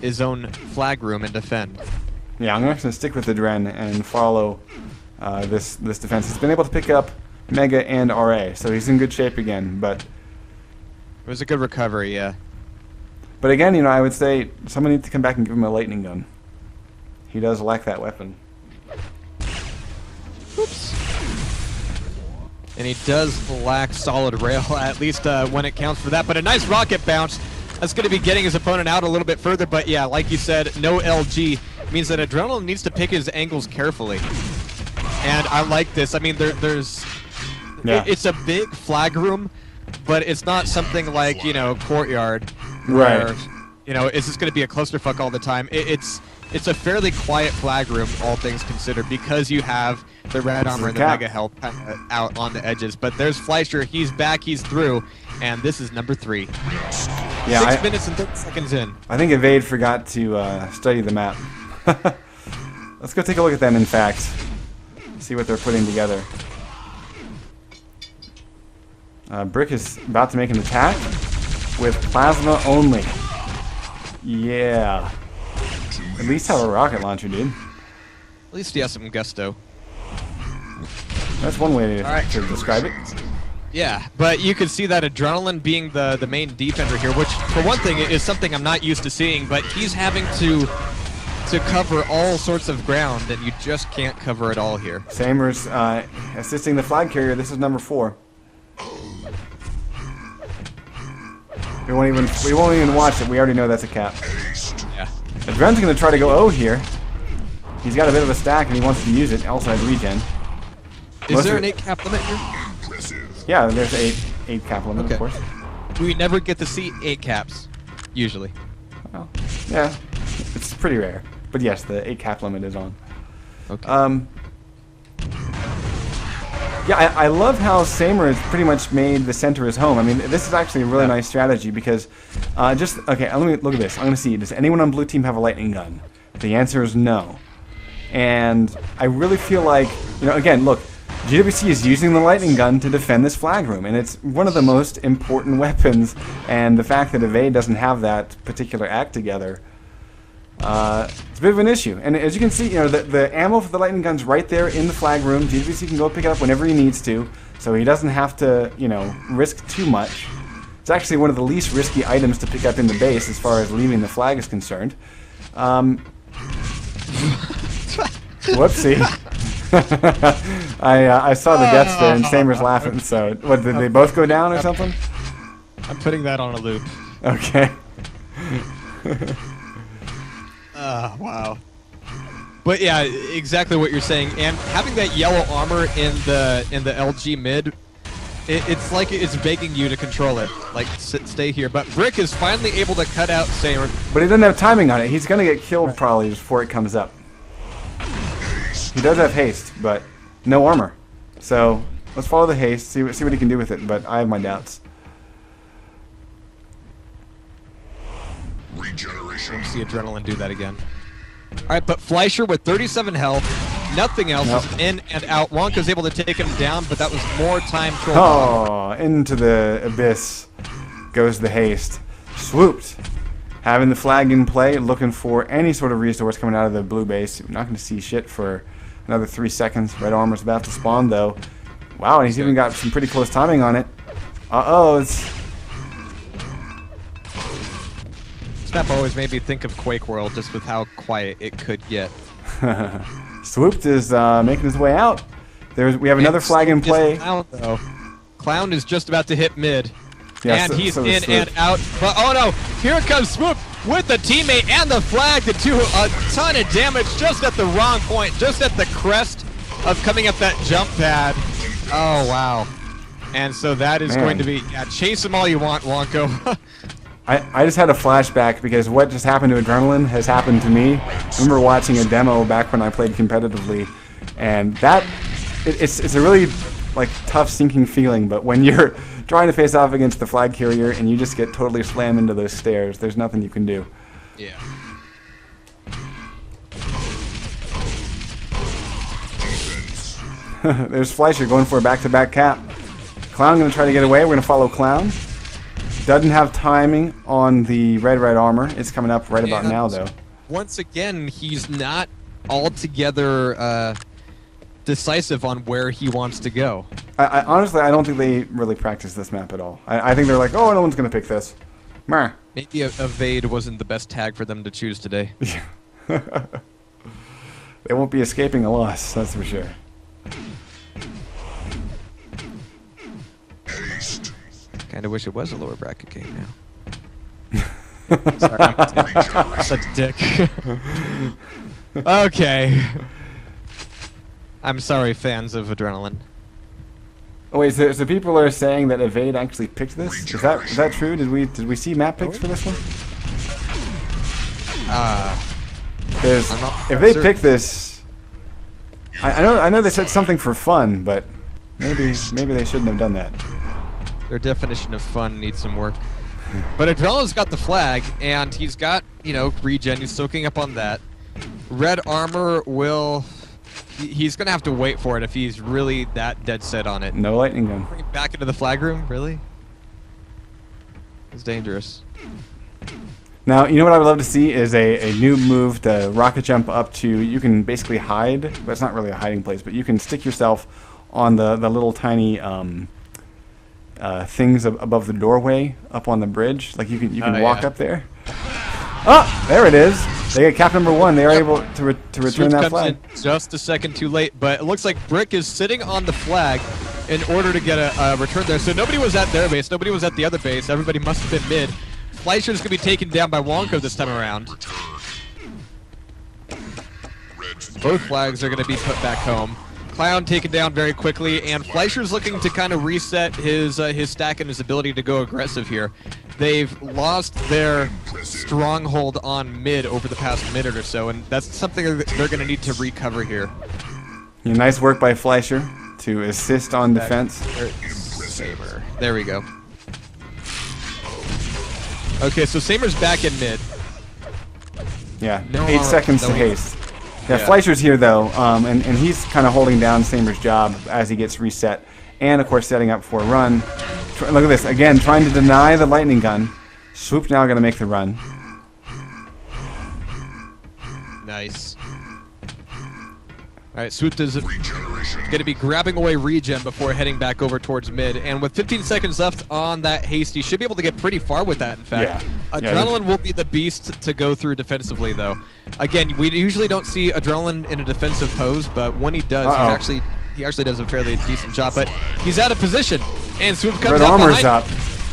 his own flag room and defend. Yeah, I'm going to stick with the Dren and follow this defense. He's been able to pick up Mega and RA, so he's in good shape again. But It was a good recovery, yeah. But again, I would say someone needs to come back and give him a lightning gun. He does lack that weapon. Oops. And he does lack solid rail, at least when it counts for that. But a nice rocket bounce. That's going to be getting his opponent out a little bit further. But yeah, like you said, no LG means that Adrenaline needs to pick his angles carefully. And I like this. I mean, there's... Yeah. It's a big flag room, but it's not something like, Courtyard. Right. Where, it's just going to be a clusterfuck all the time. It's a fairly quiet flag room, all things considered, because you have the red armor and the mega health kind of out on the edges. But there's Fleischer. He's back. He's through. And this is number 3. Yeah, 6 minutes and 30 seconds in. I think Evade forgot to study the map. Let's go take a look at them, in fact. See what they're putting together. Brick is about to make an attack with plasma only. Yeah. At least have a rocket launcher, dude. At least he has some gusto. That's one way Alright. to describe it. Yeah, but you can see that Adrenaline being the main defender here, which, for one thing, is something I'm not used to seeing, but he's having to to cover all sorts of ground, and you just can't cover it all here. Samers assisting the flag carrier. This is number 4. We won't even watch it. We already know that's a cap. Yeah. Adren's going to try to go O here. He's got a bit of a stack and he wants to use it. Also has regen. Is there an 8 cap limit here? Yeah, there's 8 cap limit, Okay. of course. We never get to see 8 caps, usually. Well, yeah, it's pretty rare. But yes, the 8 cap limit is on. Okay. Yeah, I love how Samer has pretty much made the center his home. I mean, this is actually a really nice strategy because okay, let me look at this. I'm going to see, does anyone on blue team have a lightning gun? The answer is no. And I really feel like, again, look, GWC is using the lightning gun to defend this flag room, and it's one of the most important weapons, and the fact that Evade doesn't have that particular act together, it's a bit of an issue. And as you can see, the ammo for the lightning gun's right there in the flag room. GWC can go pick it up whenever he needs to, so he doesn't have to, risk too much. It's actually one of the least risky items to pick up in the base as far as leaving the flag is concerned. Whoopsie. I saw the deaths there, and Samer's laughing, so what, did they both go down or something? I'm putting that on a loop. Okay. Wow. But yeah, exactly what you're saying. And having that yellow armor in the LG mid, it's like it's begging you to control it. Like, stay here. But Brick is finally able to cut out Samer. But he doesn't have timing on it. He's going to get killed probably before it comes up. He does have haste, but no armor. So let's follow the haste, see what he can do with it. But I have my doubts. Regeneration. See Adrenaline do that again. Alright, but Fleischer with 37 health, nothing else is in and out. Wonka's able to take him down, but that was more time troll. Oh, into the abyss goes the haste. Swooped. Having the flag in play, looking for any sort of resource coming out of the blue base. We're not going to see shit for another 3 seconds. Red armor's about to spawn, though. Wow, and he's even got some pretty close timing on it. Uh-oh, it's... This map always made me think of Quake World, just with how quiet it could get. Swooped is making his way out. We have another flag in play. Clown, though. Clown is just about to hit mid. Yeah, and so he's is in Swoop. and out. But oh no, here comes Swoop with the teammate and the flag to do a ton of damage just at the wrong point, just at the crest of coming up that jump pad. Oh wow. And so that is going to be, chase him all you want, Wonko. I just had a flashback because what just happened to Adrenaline has happened to me. I remember watching a demo back when I played competitively, and it's a really tough sinking feeling, but when you're trying to face off against the flag carrier and you just get totally slammed into those stairs, there's nothing you can do. Yeah. There's Fleischer going for a back-to-back cap. Clown going to try to get away. We're going to follow Clown. Doesn't have timing on the red armor. It's coming up right about now, though. Once again, he's not altogether decisive on where he wants to go. I honestly, I don't think they really practice this map at all. I think they're like, oh, no one's going to pick this. Meh. Maybe Evade wasn't the best tag for them to choose today. They won't be escaping a loss, that's for sure. Haste. Kinda wish it was a lower bracket game now. Sorry, I'm such a dick. Okay. I'm sorry, fans of Adrenaline. Oh wait, so people are saying that Evade actually picked this? Is that true? Did we see map picks for this one? Because if they picked this, I know they said something for fun, but maybe they shouldn't have done that. Their definition of fun needs some work. But Adrenaline's got the flag, and he's got, regen. He's soaking up on that. Red armor will... He's going to have to wait for it if he's really that dead set on it. No lightning gun. Bring it back into the flag room? Really? It's dangerous. Now, you know what I would love to see is a new move to rocket jump up to... You can basically hide, but it's not really a hiding place, but you can stick yourself on the little tiny... things above the doorway up on the bridge, like you can walk up there. Oh, there it is. They get cap number 1. They are able to return Swoop that comes flag. in just a second too late, but it looks like Brick is sitting on the flag in order to get a return there. So nobody was at their base, nobody was at the other base. Everybody must have been mid. Fleischer's gonna be taken down by Wonko this time around. Both flags are gonna be put back home. Clown taken down very quickly, and Fleischer's looking to kind of reset his stack and his ability to go aggressive here. They've lost their stronghold on mid over the past minute or so, and that's something that they're going to need to recover here. Yeah, nice work by Fleischer to assist on defense. Saber. There we go. Okay, so Saber's back in mid. Yeah, No 8 armor, seconds no to heal. haste. Yeah, Yeah. Fleischer's here though, and he's kind of holding down Saber's job as he gets reset, and of course setting up for a run. Look at this again, trying to deny the lightning gun. Swoop now going to make the run. Nice. Alright, Swoop is going to be grabbing away regen before heading back over towards mid. And with 15 seconds left on that haste, he should be able to get pretty far with that, in fact. Yeah. Adrenaline will be the beast to go through defensively, though. Again, we usually don't see Adrenaline in a defensive pose, but when he does, he actually does a fairly decent job. But he's out of position, and Swoop comes Red up armor's behind. up.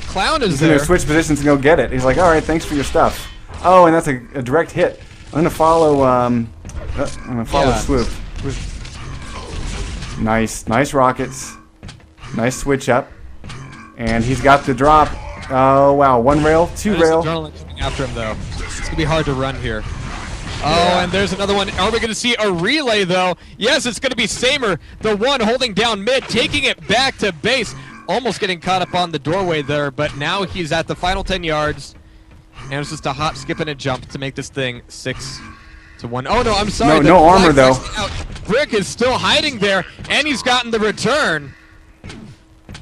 Clown is He's going there. to switch positions and go get it. He's like, all right, thanks for your stuff. Oh, and that's a direct hit. I'm going to follow. I'm going to follow Yeah. Swoop. Nice rockets. Nice switch up, and he's got the drop. Oh wow, 1 rail, 2 There's rail. Adrenaline coming after him, though. It's going to be hard to run here. Oh, and there's another one. Are we going to see a relay, though? Yes, it's going to be Samer, the one holding down mid, taking it back to base. Almost getting caught up on the doorway there, but now he's at the final 10 yards. And it's just a hop, skip, and a jump to make this thing 6-1. Oh, no, I'm sorry. No- the no armor, flag's though. actually out. Brick is still hiding there, and he's gotten the return.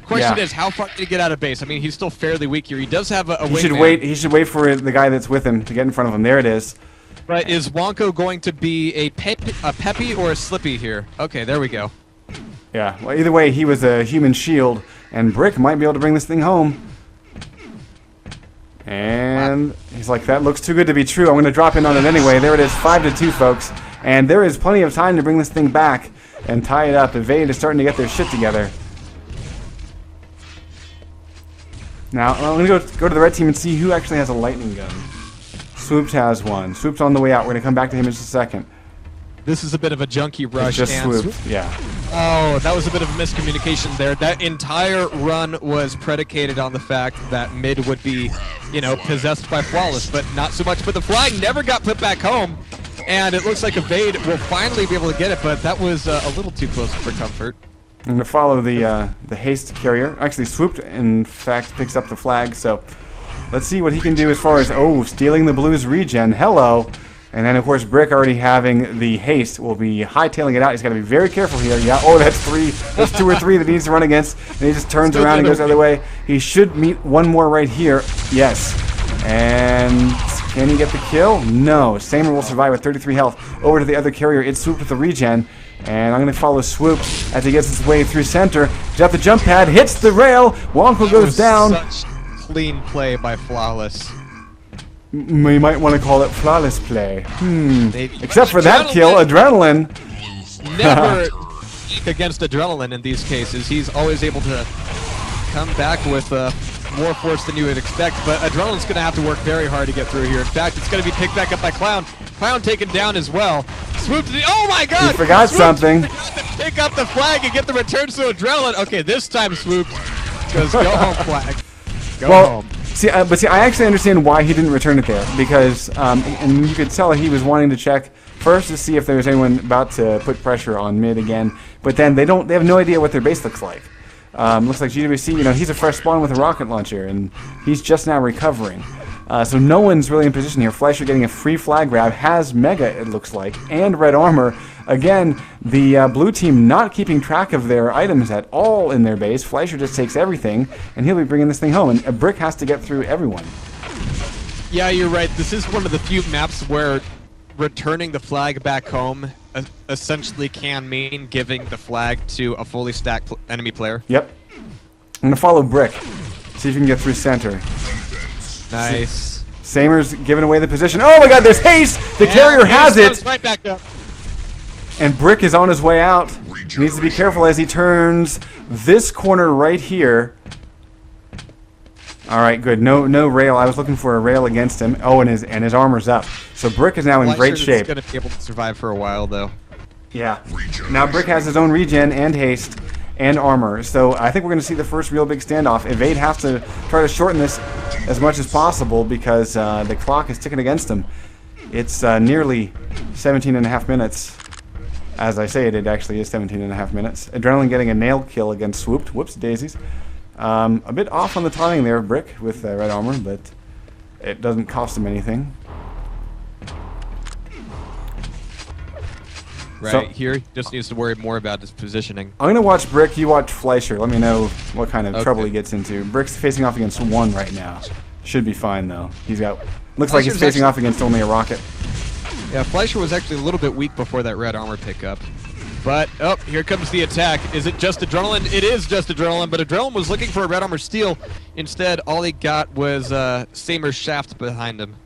Question Yeah. is, how far did he get out of base? I mean, he's still fairly weak here. He does have a He should wingman. wait. He should wait for the guy that's with him to get in front of him. There it is. But is Wonko going to be a Peppy or a Slippy here? Okay, there we go. Yeah. Well, either way, he was a human shield, and Brick might be able to bring this thing home. And he's like, that looks too good to be true. I'm going to drop in on it anyway. There it is, 5-2, folks. And there is plenty of time to bring this thing back and tie it up. Evade is starting to get their shit together. Now, I'm going to go to the red team and see who actually has a lightning gun. Swoops has one. Swoops on the way out. We're going to come back to him in just a second. This is a bit of a junkie It's rush. just and Swoop. Yeah. Oh, that was a bit of a miscommunication there. That entire run was predicated on the fact that mid would be, you know, possessed by Flawless, but not so much. But the flag never got put back home, and it looks like Evade will finally be able to get it, but that was a little too close for comfort. I'm going to follow the haste carrier. Actually, Swooped, in fact, picks up the flag, so let's see what he can do as far as, oh, stealing the Blues regen. Hello. And then, of course, Brick already having the haste will be hightailing it out. He's got to be very careful here. Yeah, oh, that's 3. That's 2 or 3 that he needs to run against. And he just turns around and goes the other way. He should meet one more right here. Yes. And can he get the kill? No. Samer will survive with 33 health. Over to the other carrier. It's Swoop with the regen. And I'm going to follow Swoop as he gets his way through center. He's at the jump pad. Hits the rail. Wonko goes down. Such clean play by Flawless. We might want to call it flawless play. Maybe. Except for that kill, Adrenaline. Never against Adrenaline in these cases. He's always able to come back with more force than you would expect, but Adrenaline's going to have to work very hard to get through here. In fact, it's going to be picked back up by Clown. Clown taken down as well. Swoop to the... Oh my god! You forgot Swoop something. forgot to pick up the flag and get the return to Adrenaline. Okay, this time Swoop goes, go home flag. Go home. See, I actually understand why he didn't return it there, because, and you could tell he was wanting to check first to see if there was anyone about to put pressure on mid again, but then they have no idea what their base looks like. Looks like GWC, you know, he's a fresh spawn with a rocket launcher, and he's just now recovering. So no one's really in position here. Fleischer getting a free flag grab, has Mega, it looks like, and red armor. Again, the blue team not keeping track of their items at all in their base. Fleischer just takes everything, and he'll be bringing this thing home. And a Brick has to get through everyone. Yeah, you're right. This is one of the few maps where returning the flag back home essentially can mean giving the flag to a fully stacked enemy player. Yep. I'm going to follow Brick. See if you can get through center. Nice. Samer's giving away the position. Oh my god, there's haste! The carrier has it! Right back up. And Brick is on his way out. He needs to be careful as he turns this corner right here. Alright, good. No rail. I was looking for a rail against him. Oh, and his armor's up. So Brick is now in great shape. He's going to be able to survive for a while, though. Yeah. Now Brick has his own regen and haste and armor. So I think we're going to see the first real big standoff. Evade has to try to shorten this as much as possible because the clock is ticking against him. It's nearly 17 and a half minutes. As I say, it actually is 17 and a half minutes. Adrenaline getting a nail kill against Swooped. Whoops, daisies. A bit off on the timing there, Brick, with red armor, but it doesn't cost him anything. Right, So, here he just needs to worry more about his positioning. I'm going to watch Brick, you watch Fleischer. Let me know what kind of Okay. trouble he gets into. Brick's facing off against one right now. Should be fine, though. He's got... Looks like he's Fleischer's facing off against only a rocket. Yeah, Fleischer was actually a little bit weak before that red armor pickup. But, oh, here comes the attack. Is it just Adrenaline? It is just Adrenaline, but Adrenaline was looking for a red armor steal. Instead, all he got was Samer's shaft behind him.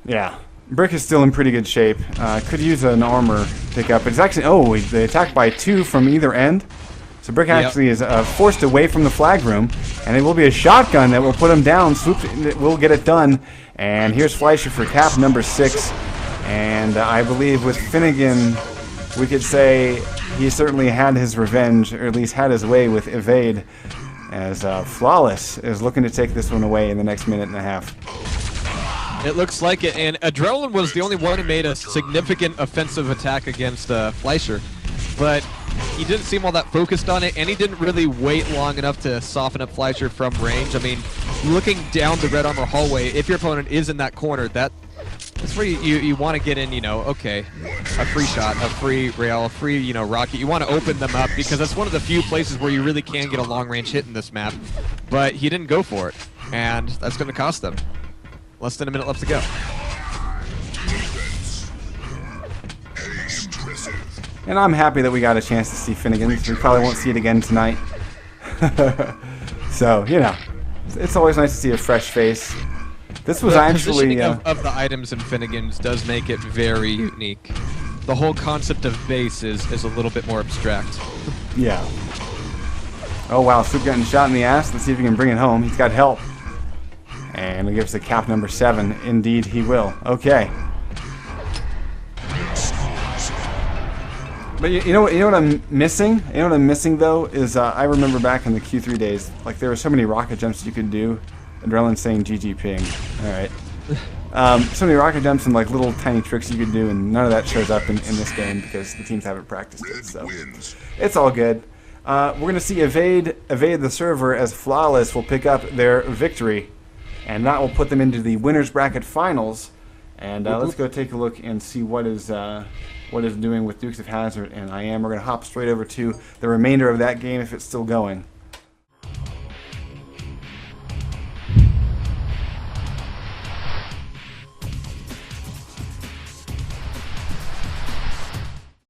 Yeah. Brick is still in pretty good shape. Could use an armor pickup. It's actually... Oh, they attacked by two from either end. So Brick actually is forced away from the flag room. And it will be a shotgun that will put him down. Swoop will get it done. And here's Fleischer for cap number 6. And I believe with Finnegan, we could say he certainly had his revenge, or at least had his way with Evade, as Flawless is looking to take this one away in the next minute and a half. It looks like it, and Adrenaline was the only one who made a significant offensive attack against Fleischer. But he didn't seem all that focused on it, and he didn't really wait long enough to soften up Fleischer from range. I mean, looking down the red armor hallway, if your opponent is in that corner, that's where you want to get in, you know, okay, a free shot, a free rail, a free, you know, rocket. You want to open them up because that's one of the few places where you really can get a long-range hit in this map. But he didn't go for it, and that's going to cost them. Less than a minute left to go. And I'm happy that we got a chance to see Finnegan. We probably won't see it again tonight. So, you know, it's always nice to see a fresh face. This was The actually... positioning of the items in Finnegan's does make it very unique. The whole concept of base is a little bit more abstract. Yeah. Oh, wow. Swoop getting shot in the ass. Let's see if he can bring it home. He's got help. And he gives the cap number 7. Indeed, he will. Okay. But you know what I'm missing? You know what I'm missing, though, is I remember back in the Q3 days, like, there were so many rocket jumps you could do. Adrenaline saying GG ping. Alright. So many rocket jumps and, like, little tiny tricks you could do, and none of that shows up in this game because the teams haven't practiced it, so it's all good. We're going to see Evade the server as Flawless will pick up their victory, and that will put them into the Winners Bracket Finals. And let's go take a look and see what is doing with Dukes of Hazzard and I Am. We're going to hop straight over to the remainder of that game if it's still going.